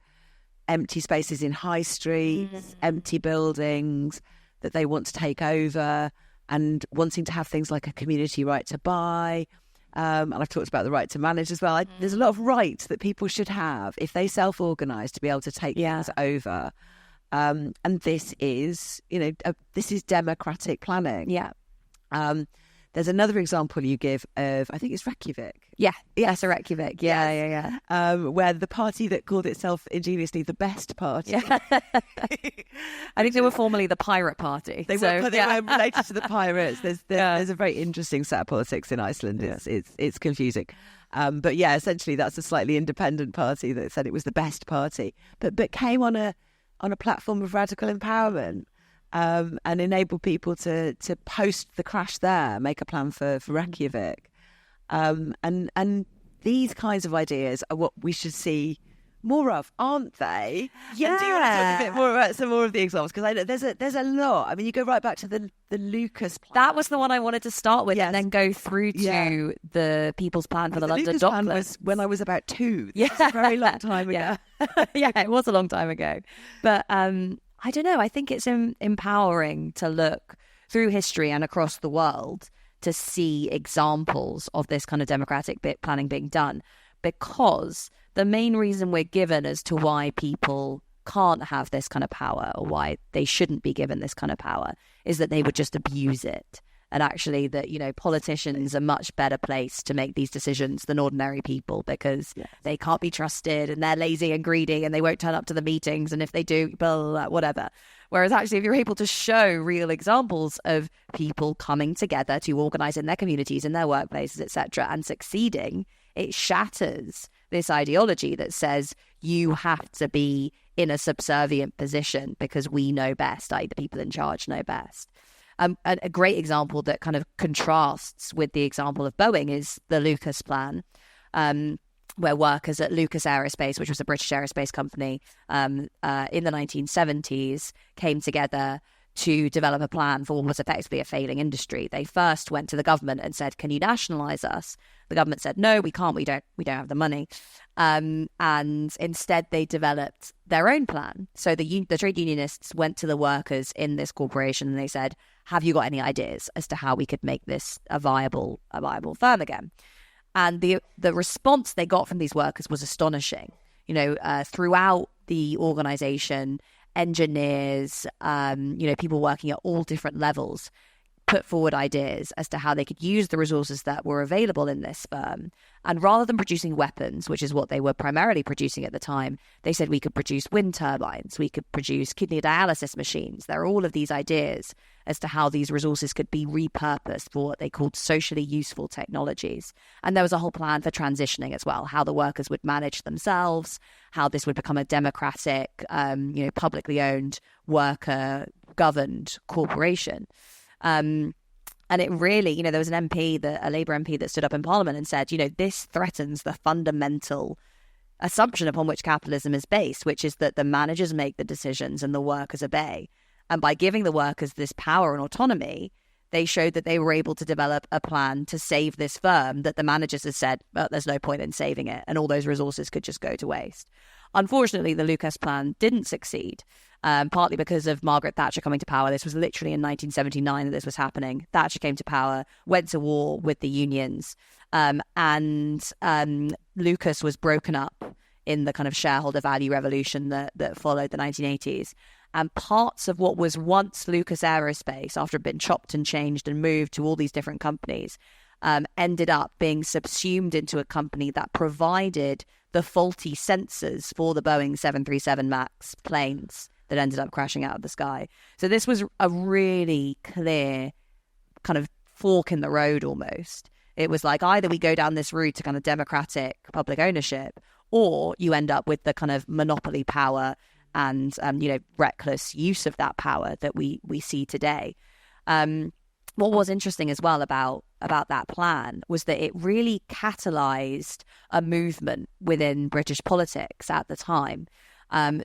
empty spaces in high streets, empty buildings that they want to take over, and wanting to have things like a community right to buy. And I've talked about the right to manage as well. There's a lot of rights that people should have if they self-organise to be able to take things over. And this is, this is democratic planning. Yeah. There's another example you give of, I think it's Reykjavik. Yes, Reykjavik. Yeah. Where the party that called itself ingeniously the best party. Yeah. I think they were formerly the pirate party. They were related to the pirates. There's a very interesting set of politics in Iceland. It's confusing. But yeah, essentially that's a slightly independent party that said it was the best party, but came on a platform of radical empowerment. And enable people to post the crash there, make a plan for Reykjavik. And these kinds of ideas are what we should see more of, aren't they? Yeah. And do you want to talk a bit more about some more of the examples? Because I know there's a lot. I mean, you go right back to the Lucas plan. That was the one I wanted to start with, and then go through to the People's Plan for the London Lucas Docklands. Plan was when I was about 2. That's a very long time ago. Yeah, it was a long time ago. But I don't know. I think it's empowering to look through history and across the world to see examples of this kind of democratic planning being done, because the main reason we're given as to why people can't have this kind of power, or why they shouldn't be given this kind of power, is that they would just abuse it. And actually that, politicians are much better placed to make these decisions than ordinary people, because they can't be trusted and they're lazy and greedy and they won't turn up to the meetings. And if they do, blah, blah, blah, whatever. Whereas actually, if you're able to show real examples of people coming together to organize in their communities, in their workplaces, etc., and succeeding, it shatters this ideology that says you have to be in a subservient position because we know best, i.e. the people in charge know best. A great example that kind of contrasts with the example of Boeing is the Lucas plan, where workers at Lucas Aerospace, which was a British aerospace company in the 1970s, came together to develop a plan for what was effectively a failing industry. They first went to the government and said, "Can you nationalise us?" The government said, "No, we can't. We don't have the money." And instead, they developed their own plan. So the trade unionists went to the workers in this corporation and they said, "Have you got any ideas as to how we could make this a viable firm again?" And the response they got from these workers was astonishing. Throughout the organisation, engineers, people working at all different levels put forward ideas as to how they could use the resources that were available in this firm. And rather than producing weapons, which is what they were primarily producing at the time, they said we could produce wind turbines, we could produce kidney dialysis machines. There are all of these ideas as to how these resources could be repurposed for what they called socially useful technologies. And there was a whole plan for transitioning as well, how the workers would manage themselves, how this would become a democratic, publicly owned, worker-governed corporation. And it really, there was an MP, a Labour MP, that stood up in Parliament and said, this threatens the fundamental assumption upon which capitalism is based, which is that the managers make the decisions and the workers obey. And by giving the workers this power and autonomy, they showed that they were able to develop a plan to save this firm that the managers had said, well, there's no point in saving it, and all those resources could just go to waste. Unfortunately, the Lucas plan didn't succeed, partly because of Margaret Thatcher coming to power. This was literally in 1979 that this was happening. Thatcher came to power, went to war with the unions, and Lucas was broken up in the kind of shareholder value revolution that followed the 1980s. And parts of what was once Lucas Aerospace, after it had been chopped and changed and moved to all these different companies, ended up being subsumed into a company that provided the faulty sensors for the Boeing 737 MAX planes that ended up crashing out of the sky. So this was a really clear kind of fork in the road almost. It was like either we go down this route to kind of democratic public ownership, or you end up with the kind of monopoly power and reckless use of that power that we see today. What was interesting as well about that plan was that it really catalyzed a movement within British politics at the time.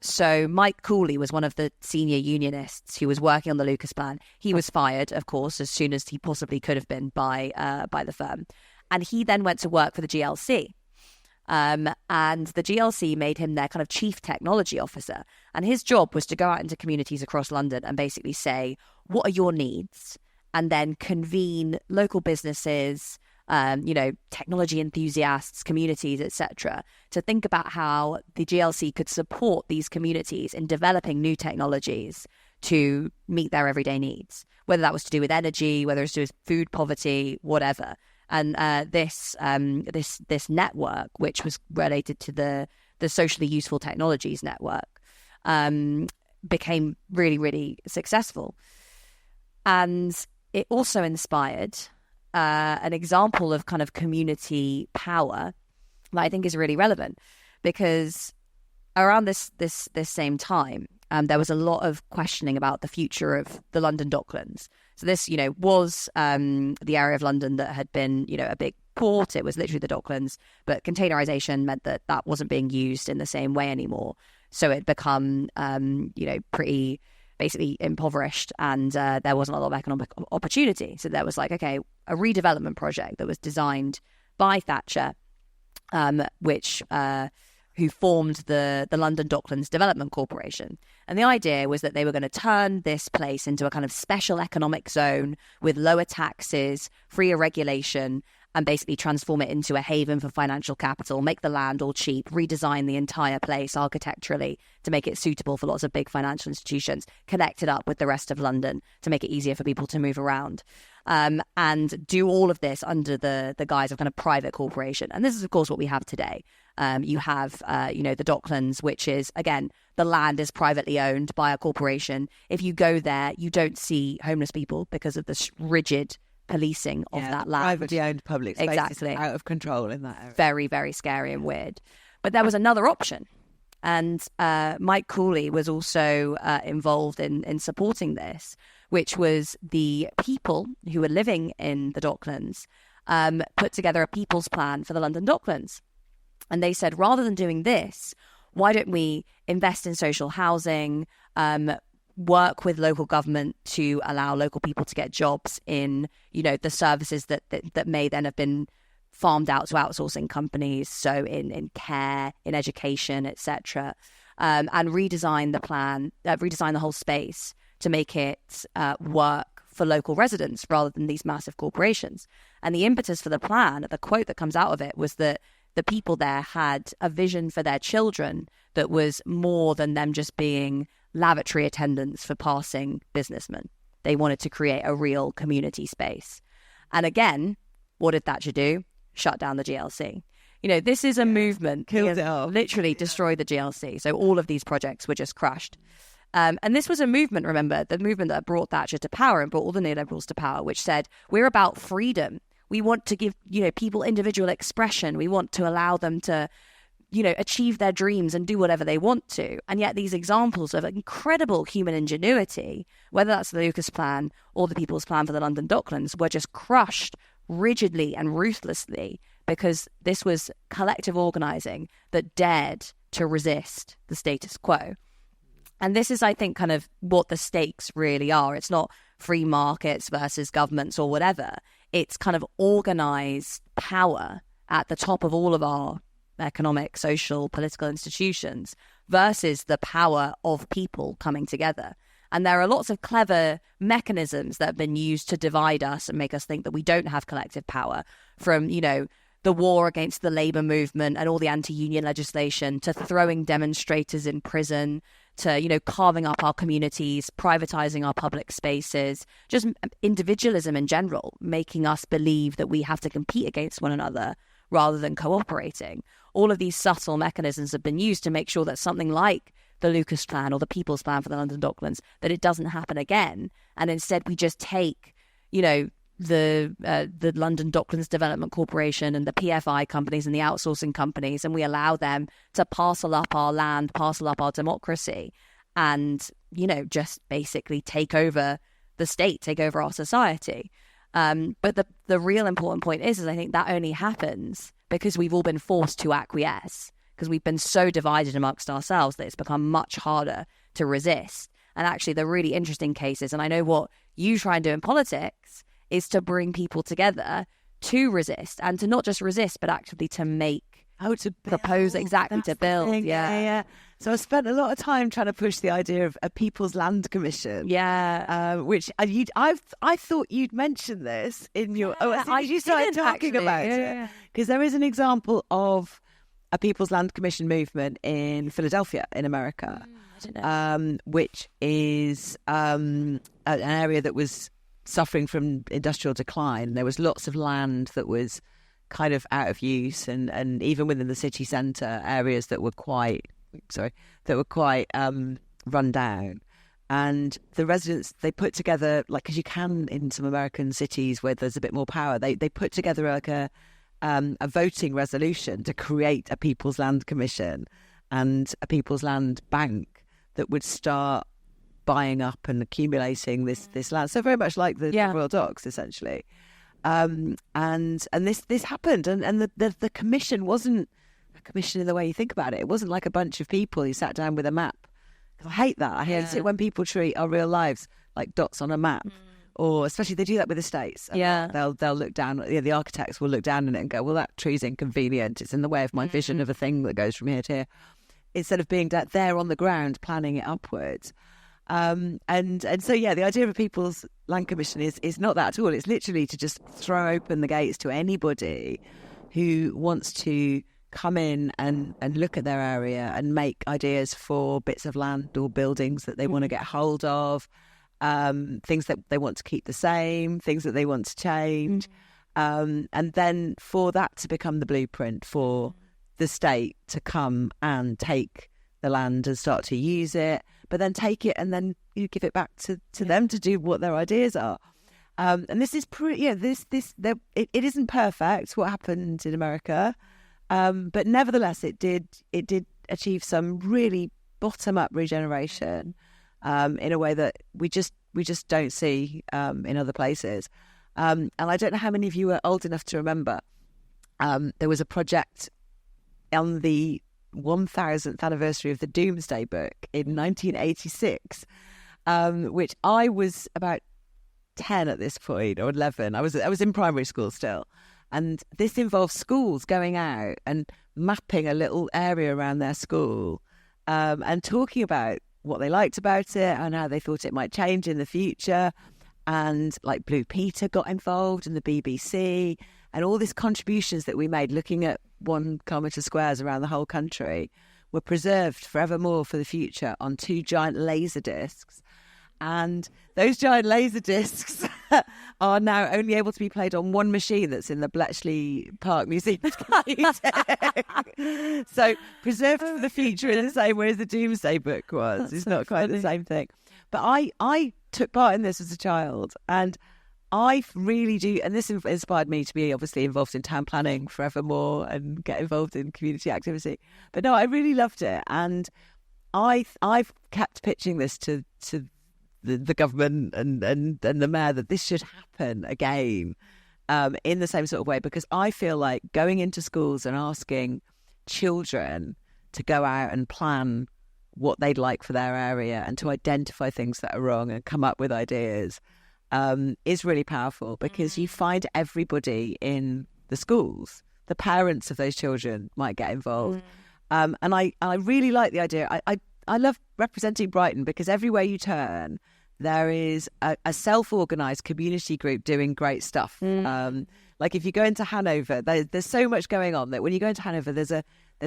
So Mike Cooley was one of the senior unionists who was working on the Lucas plan. He was fired, of course, as soon as he possibly could have been by the firm. And he then went to work for the GLC. And the GLC made him their kind of chief technology officer. And his job was to go out into communities across London and basically say, what are your needs? And then convene local businesses, technology enthusiasts, communities, etc., to think about how the GLC could support these communities in developing new technologies to meet their everyday needs, whether that was to do with energy, whether it was to do with food poverty, whatever. And this network, which was related to the socially useful technologies network, became really, really successful. And it also inspired an example of kind of community power that I think is really relevant, because around this same time, there was a lot of questioning about the future of the London Docklands. So this, was the area of London that had been, a big port. It was literally the Docklands, but containerization meant that wasn't being used in the same way anymore. So it become, pretty basically impoverished, and there wasn't a lot of economic opportunity. So there was a redevelopment project that was designed by Thatcher, which who formed the London Docklands Development Corporation. And the idea was that they were going to turn this place into a kind of special economic zone with lower taxes, freer regulation, and basically transform it into a haven for financial capital, make the land all cheap, redesign the entire place architecturally to make it suitable for lots of big financial institutions, connect it up with the rest of London to make it easier for people to move around. And do all of this under the guise of kind of private corporation. And this is, of course, what we have today. You have, the Docklands, which is, again, the land is privately owned by a corporation. If you go there, you don't see homeless people because of the rigid policing of that land. Privately owned public space exactly. is out of control in that area. Very, very scary and weird. But there was another option. And Mike Cooley was also involved in supporting this, which was the people who were living in the Docklands put together a people's plan for the London Docklands. And they said, rather than doing this, why don't we invest in social housing, work with local government to allow local people to get jobs in, the services that may then have been farmed out to outsourcing companies, so in care, in education, etc., and redesign the whole space to make it work for local residents rather than these massive corporations. And the impetus for the plan, the quote that comes out of it, was that the people there had a vision for their children that was more than them just being lavatory attendants for passing businessmen. They wanted to create a real community space. And again, what did Thatcher do? Shut down the GLC. This is a movement. Killed it off. Literally destroyed the GLC. So all of these projects were just crushed. And this was a movement, remember, the movement that brought Thatcher to power and brought all the neoliberals to power, which said, we're about freedom. We want to give, people individual expression. We want to allow them to, achieve their dreams and do whatever they want to. And yet these examples of incredible human ingenuity, whether that's the Lucas Plan or the People's Plan for the London Docklands, were just crushed rigidly and ruthlessly because this was collective organising that dared to resist the status quo. And this is, I think, kind of what the stakes really are. It's not free markets versus governments or whatever. It's kind of organised power at the top of all of our economic, social, political institutions versus the power of people coming together. And there are lots of clever mechanisms that have been used to divide us and make us think that we don't have collective power, from, the war against the labour movement and all the anti-union legislation, to throwing demonstrators in prison, to, carving up our communities, privatising our public spaces, just individualism in general, making us believe that we have to compete against one another rather than cooperating. All of these subtle mechanisms have been used to make sure that something like the Lucas Plan or the People's Plan for the London Docklands, that it doesn't happen again. And instead we just take, the London Docklands Development Corporation and the PFI companies and the outsourcing companies, and we allow them to parcel up our land, parcel up our democracy, and, just basically take over the state, take over our society. But the real important point is I think that only happens because we've all been forced to acquiesce, because we've been so divided amongst ourselves that it's become much harder to resist. And actually the really interesting cases, and I know what you try and do in politics, is to bring people together to resist, and to not just resist, but actually to make, propose, exactly, to build. Yeah. So I spent a lot of time trying to push the idea of a People's Land Commission. Yeah. Which I thought you'd mentioned this in your... you started talking about it. Because there is an example of a People's Land Commission movement in Philadelphia, in America, which is an area that was suffering from industrial decline. There was lots of land that was kind of out of use, and even within the city centre, areas that were quite run down. And the residents, they put together, like, as you can in some American cities where there's a bit more power, they put together like a voting resolution to create a People's Land Commission and a People's Land Bank that would start buying up and accumulating this land. So very much like the Royal Docks, essentially. And this happened, and the commission wasn't a commission in the way you think about it. It wasn't like a bunch of people who sat down with a map. I hate that. I hate it when people treat our real lives like dots on a map or especially they do that with estates. Yeah. They'll look down, the architects will look down on it and go, well, that tree's inconvenient. It's in the way of my vision of a thing that goes from here to here. Instead of being there on the ground, planning it upwards. And so, the idea of a People's Land Commission is not that at all. It's literally to just throw open the gates to anybody who wants to come in and look at their area and make ideas for bits of land or buildings that they want to get hold of, things that they want to keep the same, things that they want to change. And then for that to become the blueprint for the state to come and take the land and start to use it, but then take it and then you give it back to them to do what their ideas are. And this is it isn't perfect what happened in America, but nevertheless it did achieve some really bottom up regeneration in a way that we just don't see in other places. And I don't know how many of you are old enough to remember. There was a project on the 1000th anniversary of the Doomsday Book in 1986, which I was about 10 at this point, or 11. I was in primary school still, and this involves schools going out and mapping a little area around their school, and talking about what they liked about it and how they thought it might change in the future. And like Blue Peter got involved, and the BBC, and all these contributions that we made looking at 1 kilometre squares around the whole country were preserved forevermore for the future on 2 giant laser discs. And those giant laser discs are now only able to be played on 1 machine that's in the Bletchley Park Museum. So preserved for the future in the same way as the Doomsday Book was. It's not quite the same thing. But I took part in this as a child, and I really do, and this inspired me to be obviously involved in town planning forevermore and get involved in community activity. But no, I really loved it, and I've kept pitching this to the government and the mayor that this should happen again, in the same sort of way, because I feel like going into schools and asking children to go out and plan what they'd like for their area and to identify things that are wrong and come up with ideas is really powerful, because you find everybody in the schools. The parents of those children might get involved. And I really like the idea. I love representing Brighton, because everywhere you turn, there is a self-organised community group doing great stuff. Like if you go into Hanover, there's so much going on that when you go into Hanover, there's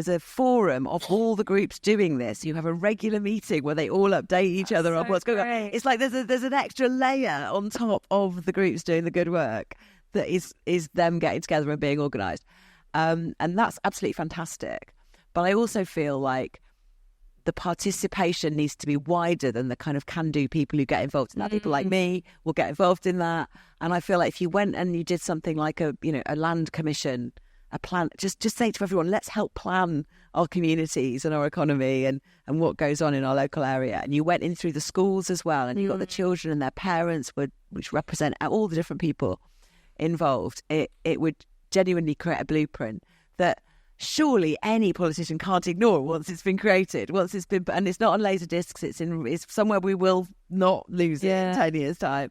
a forum of all the groups doing this. You have a regular meeting where they all update each other on what's going on. It's like there's an extra layer on top of the groups doing the good work that is them getting together and being organised. And that's absolutely fantastic. But I also feel like the participation needs to be wider than the kind of can-do people who get involved in that. People like me will get involved in that. And I feel like if you went and you did something like a land commission, a plan, just say to everyone, let's help plan our communities and our economy and what goes on in our local area. And you went in through the schools as well, and you got the children and their parents, which represent all the different people involved. It would genuinely create a blueprint that surely any politician can't ignore once it's been created, once it's been, and it's not on laser discs, it's somewhere we will not lose it in 10 years' time.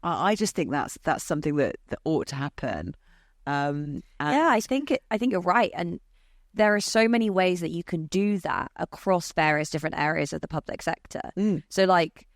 I just think that's something that ought to happen. I think you're right, and there are so many ways that you can do that across various different areas of the public sector. So like,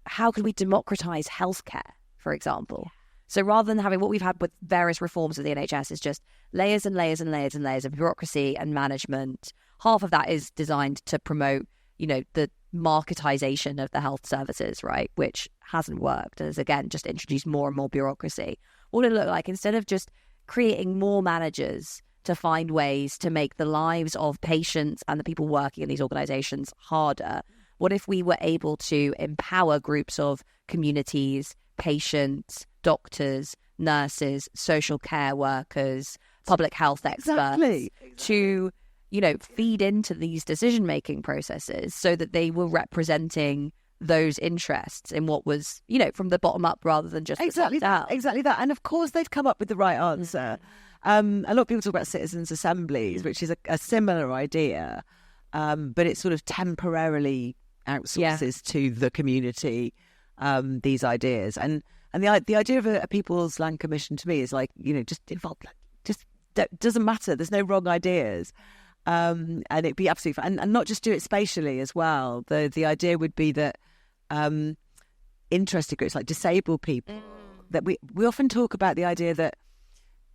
how can we democratize healthcare, for example? So rather than having what we've had with various reforms of the NHS is just layers and layers and layers and layers of bureaucracy and management, half of that is designed to promote, the marketization of the health services, right? Which hasn't worked and has, again, just introduced more and more bureaucracy. What would it look like instead of just creating more managers to find ways to make the lives of patients and the people working in these organizations harder? What if we were able to empower groups of communities, patients, doctors, nurses, social care workers, public health experts to, feed into these decision-making processes so that they were representing those interests in what was, from the bottom up rather than just exactly the top down. Exactly that. And of course, they've come up with the right answer. A lot of people talk about citizens' assemblies, which is a similar idea, but it sort of temporarily outsources to the community these ideas. And the idea of a People's Land Commission to me is like, just involve, doesn't matter. There's no wrong ideas. And it'd be absolutely fine. And not just do it spatially as well. The idea would be that interested groups like disabled people, that we often talk about the idea that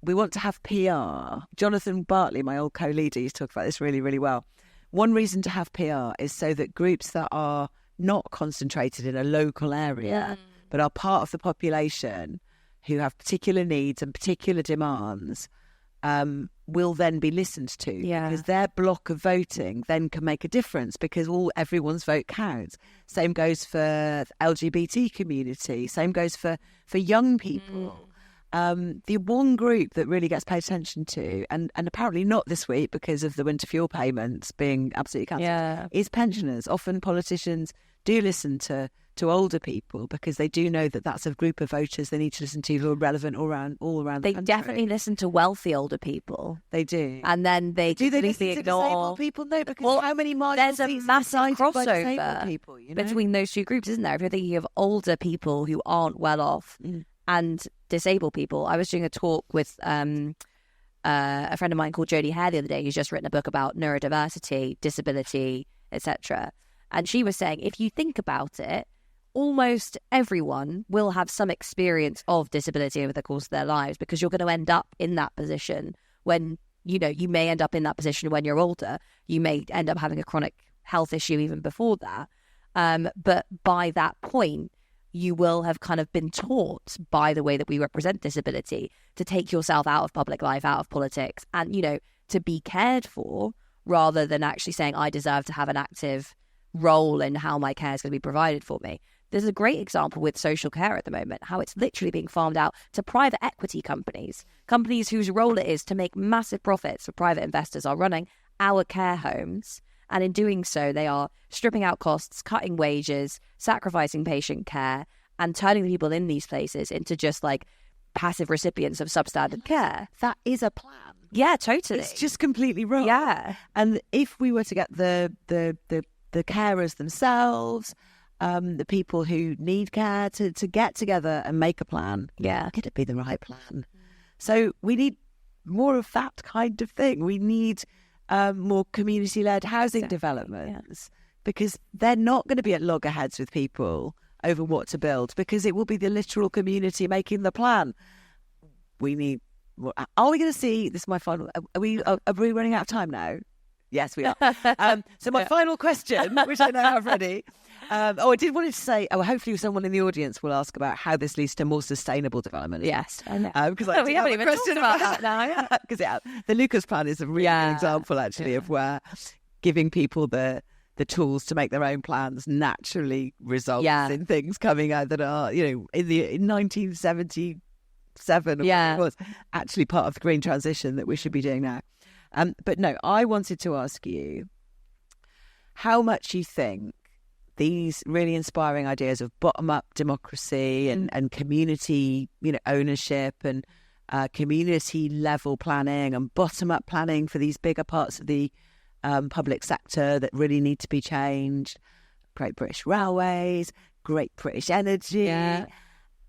we want to have PR. Jonathan Bartley, my old co-leader, used to talk about this really, really well. One reason to have PR is so that groups that are not concentrated in a local area, but are part of the population who have particular needs and particular demands, will then be listened to, because their block of voting then can make a difference, because everyone's vote counts. Same goes for the LGBT community. Same goes for young people. The one group that really gets paid attention to, and apparently not this week because of the winter fuel payments being absolutely cancelled, is pensioners. Often politicians do listen to older people because they do know that that's a group of voters they need to listen to who are relevant all around the country. They definitely listen to wealthy older people. They do. And then they completely ignore disabled people? No, because how many marginal there's a seats massive crossover people, between those two groups, isn't there? If you're thinking of older people who aren't well off and disabled people. I was doing a talk with a friend of mine called Jodie Hare the other day, who's just written a book about neurodiversity, disability, etc. And she was saying, if you think about it, almost everyone will have some experience of disability over the course of their lives, because you're going to end up in that position when, you may end up in that position when you're older. You may end up having a chronic health issue even before that. But by that point, you will have kind of been taught by the way that we represent disability to take yourself out of public life, out of politics, and, to be cared for, rather than actually saying, I deserve to have an active role in how my care is going to be provided for me. There's a great example with social care at the moment, how it's literally being farmed out to private equity companies whose role it is to make massive profits for private investors are running our care homes. And in doing so, they are stripping out costs, cutting wages, sacrificing patient care, and turning the people in these places into just like passive recipients of substandard care. That is a plan. Yeah, totally. It's just completely wrong. Yeah. And if we were to get the carers themselves, the people who need care to get together and make a plan, could it be the right plan? So we need more of that kind of thing. We need more community-led housing developments, because they're not going to be at loggerheads with people over what to build, because it will be the literal community making the plan. We need. Are we going to see? This is my final. Are we running out of time now? Yes, we are. So my final question, which I know I have ready. I did want to say, hopefully someone in the audience will ask about how this leads to more sustainable development. Yes, I know. Because we haven't even talked about that now. Because the Lucas plan is a really good example, actually, of where giving people the tools to make their own plans naturally results in things coming out that are, in 1977 or whatever it was, actually part of the green transition that we should be doing now. But no, I wanted to ask you how much you think these really inspiring ideas of bottom-up democracy and community, ownership and community-level planning and bottom-up planning for these bigger parts of the public sector that really need to be changed. Great British Railways, Great British Energy. Yeah.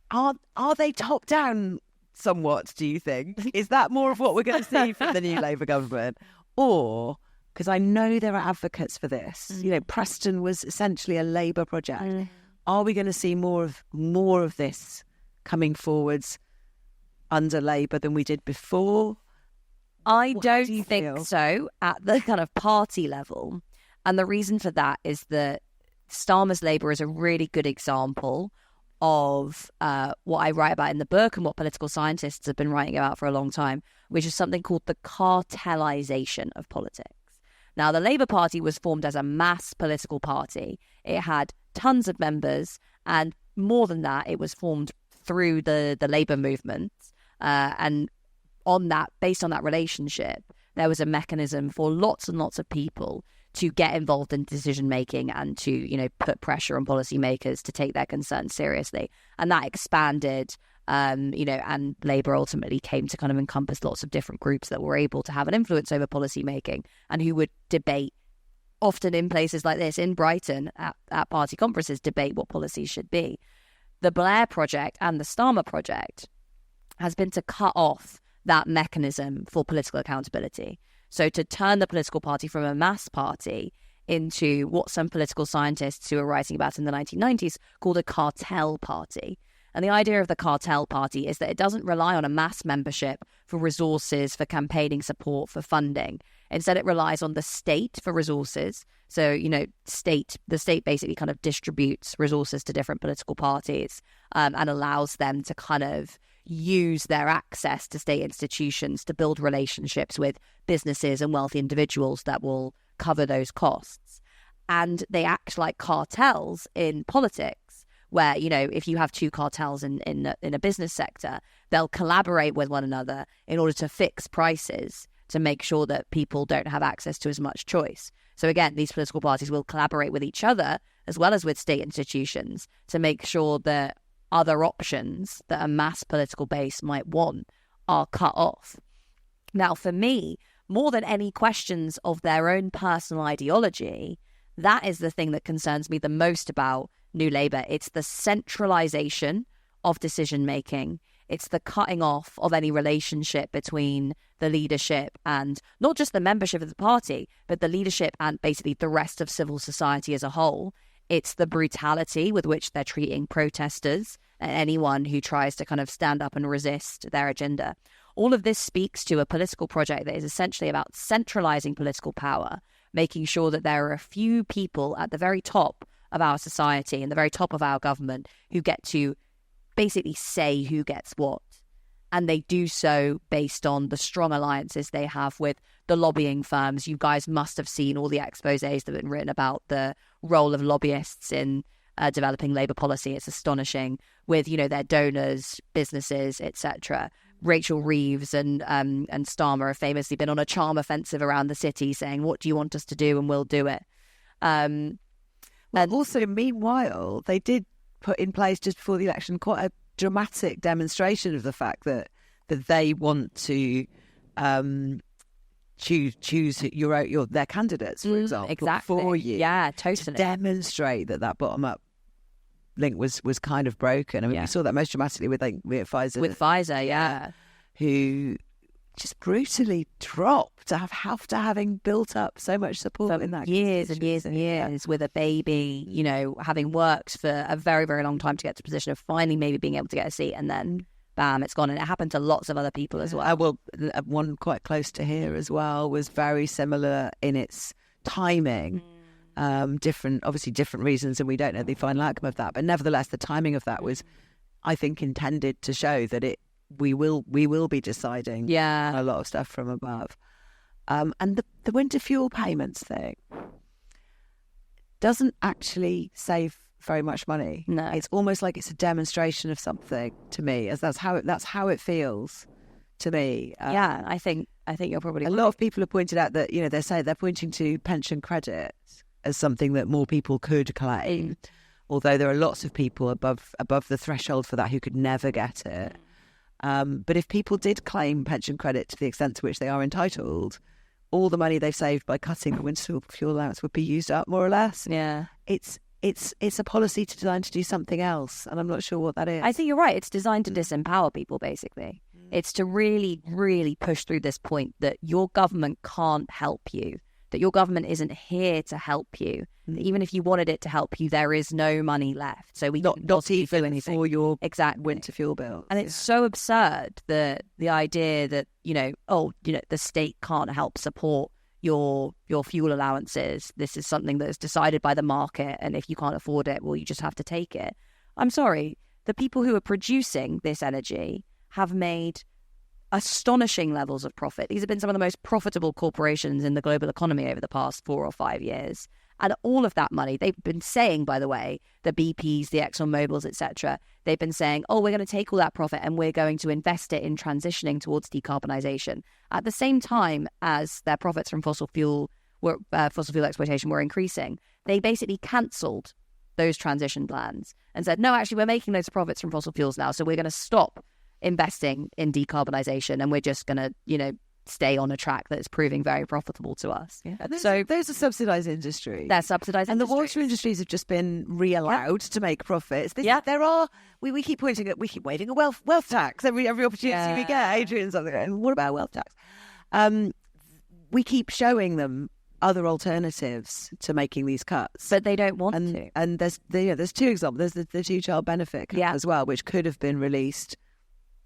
Are they top-down somewhat, do you think? Is that more of what we're going to see from the new Labour government? Or, because I know there are advocates for this, Preston was essentially a Labour project. Are we going to see more of this coming forwards under Labour than we did before? I don't think so at the kind of party level. And the reason for that is that Starmer's Labour is a really good example of what I write about in the book and what political scientists have been writing about for a long time, which is something called the cartelization of politics. Now, the Labour Party was formed as a mass political party. It had tons of members, and more than that, it was formed through the Labour movement. And based on that relationship, there was a mechanism for lots and lots of people to get involved in decision making and to, put pressure on policymakers to take their concerns seriously. And that expanded, and Labour ultimately came to kind of encompass lots of different groups that were able to have an influence over policymaking and who would debate, often in places like this, in Brighton, at party conferences, debate what policies should be. The Blair project and the Starmer project has been to cut off that mechanism for political accountability. So to turn the political party from a mass party into what some political scientists who were writing about in the 1990s called a cartel party. And the idea of the cartel party is that it doesn't rely on a mass membership for resources, for campaigning support, for funding. Instead, it relies on the state for resources. So, the state basically kind of distributes resources to different political parties and allows them to kind of use their access to state institutions to build relationships with businesses and wealthy individuals that will cover those costs. And they act like cartels in politics, where, if you have two cartels in a business sector, they'll collaborate with one another in order to fix prices to make sure that people don't have access to as much choice. So again, these political parties will collaborate with each other as well as with state institutions to make sure that other options that a mass political base might want are cut off. Now, for me, more than any questions of their own personal ideology, that is the thing that concerns me the most about New Labour. It's the centralisation of decision-making. It's the cutting off of any relationship between the leadership and not just the membership of the party, but the leadership and basically the rest of civil society as a whole. It's the brutality with which they're treating protesters and anyone who tries to kind of stand up and resist their agenda. All of this speaks to a political project that is essentially about centralising political power, making sure that there are a few people at the very top of our society and the very top of our government who get to basically say who gets what. And they do so based on the strong alliances they have with the lobbying firms. You guys must have seen all the exposés that have been written about the role of lobbyists in developing Labour policy. It's astonishing with, their donors, businesses, etc. Rachel Reeves and Starmer have famously been on a charm offensive around the city saying, what do you want us to do? And we'll do it. And also, meanwhile, they did put in place just before the election quite a dramatic demonstration of the fact that they want to choose their candidates, for example, exactly. for you. Yeah, totally. To demonstrate that bottom-up link was kind of broken. I mean, we saw that most dramatically with Pfizer. With Pfizer, yeah. Who just brutally dropped after having built up so much support in that years and years and years with a baby, having worked for a very, very long time to get to a position of finally maybe being able to get a seat, and then bam, it's gone. And it happened to lots of other people as well. Well, one quite close to here as well was very similar in its timing. Different reasons, and we don't know the final outcome of that. But nevertheless, the timing of that was, I think, intended to show that we will be deciding a lot of stuff from above. And the winter fuel payments thing doesn't actually save very much money. No, it's almost like it's a demonstration of something to me, as that's how it feels to me. I think you're probably a lot of people have pointed out that they're pointing to pension credit as something that more people could claim, although there are lots of people above the threshold for that who could never get it. But if people did claim pension credit to the extent to which they are entitled, all the money they've saved by cutting the winter fuel allowance would be used up, more or less. Yeah, it's a policy designed to do something else, and I'm not sure what that is. I think you're right. It's designed to disempower people, basically. It's to really, really push through this point that your government can't help you, that your government isn't here to help you. Even if you wanted it to help you, there is no money left. So we not even anything for your exact winter fuel bill. And it's so absurd that the idea that the state can't help support your fuel allowances. This is something that is decided by the market, and if you can't afford it, well, you just have to take it. I'm sorry, the people who are producing this energy have made astonishing levels of profit. These have been some of the most profitable corporations in the global economy over the past 4 or 5 years. And all of that money, they've been saying, by the way, the BPs, the ExxonMobils, etc., they've been saying, we're going to take all that profit and we're going to invest it in transitioning towards decarbonisation. At the same time as their profits from fossil fuel exploitation were increasing, they basically cancelled those transition plans and said, no, actually, we're making those profits from fossil fuels now, so we're going to stop investing in decarbonisation and we're just going to, stay on a track that's proving very profitable to us. Yeah. So those are subsidised industries. They're subsidised and industries. The water industries have just been re-allowed to make profits. There are, we keep pointing at, we keep waving a wealth tax every opportunity we get. Adrian's something, and what about wealth tax? We keep showing them other alternatives to making these cuts, but they don't want to. And there's two examples. There's the 2-child benefit cap as well, which could have been released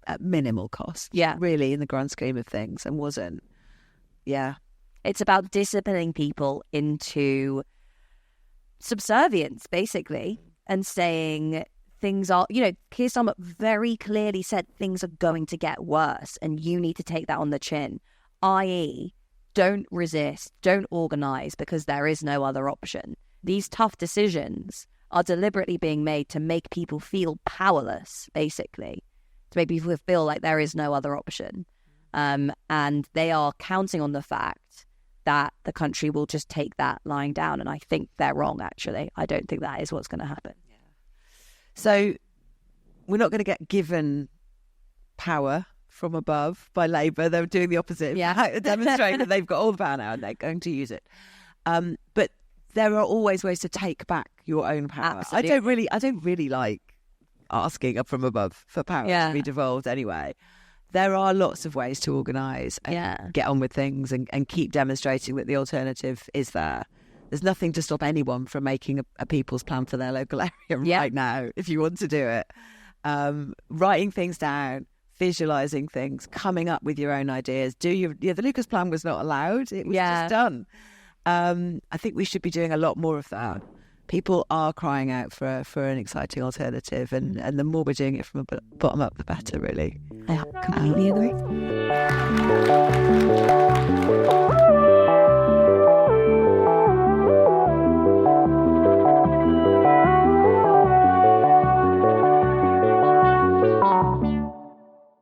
at minimal cost. Really, in the grand scheme of things, and wasn't. It's about disciplining people into subservience, basically, and saying things are, Keir Starmer very clearly said things are going to get worse, and you need to take that on the chin, i.e., don't resist, don't organise, because there is no other option. These tough decisions are deliberately being made to make people feel powerless, basically, to make people feel like there is no other option. And they are counting on the fact that the country will just take that lying down. And I think they're wrong, actually. I don't think that is what's going to happen. So we're not going to get given power from above by Labour. They're doing the opposite. Demonstrating that they've got all the power now and they're going to use it. But there are always ways to take back your own power. Absolutely. I don't really like asking up from above for power to be devolved anyway. There are lots of ways to organise and get on with things and keep demonstrating that the alternative is there. There's nothing to stop anyone from making a people's plan for their local area right now, if you want to do it. Writing things down, visualising things, coming up with your own ideas. The Lucas plan was not allowed. It was just done. I think we should be doing a lot more of that. People are crying out for an exciting alternative, and the more we're doing it from a bottom up, the better, really. I completely agree.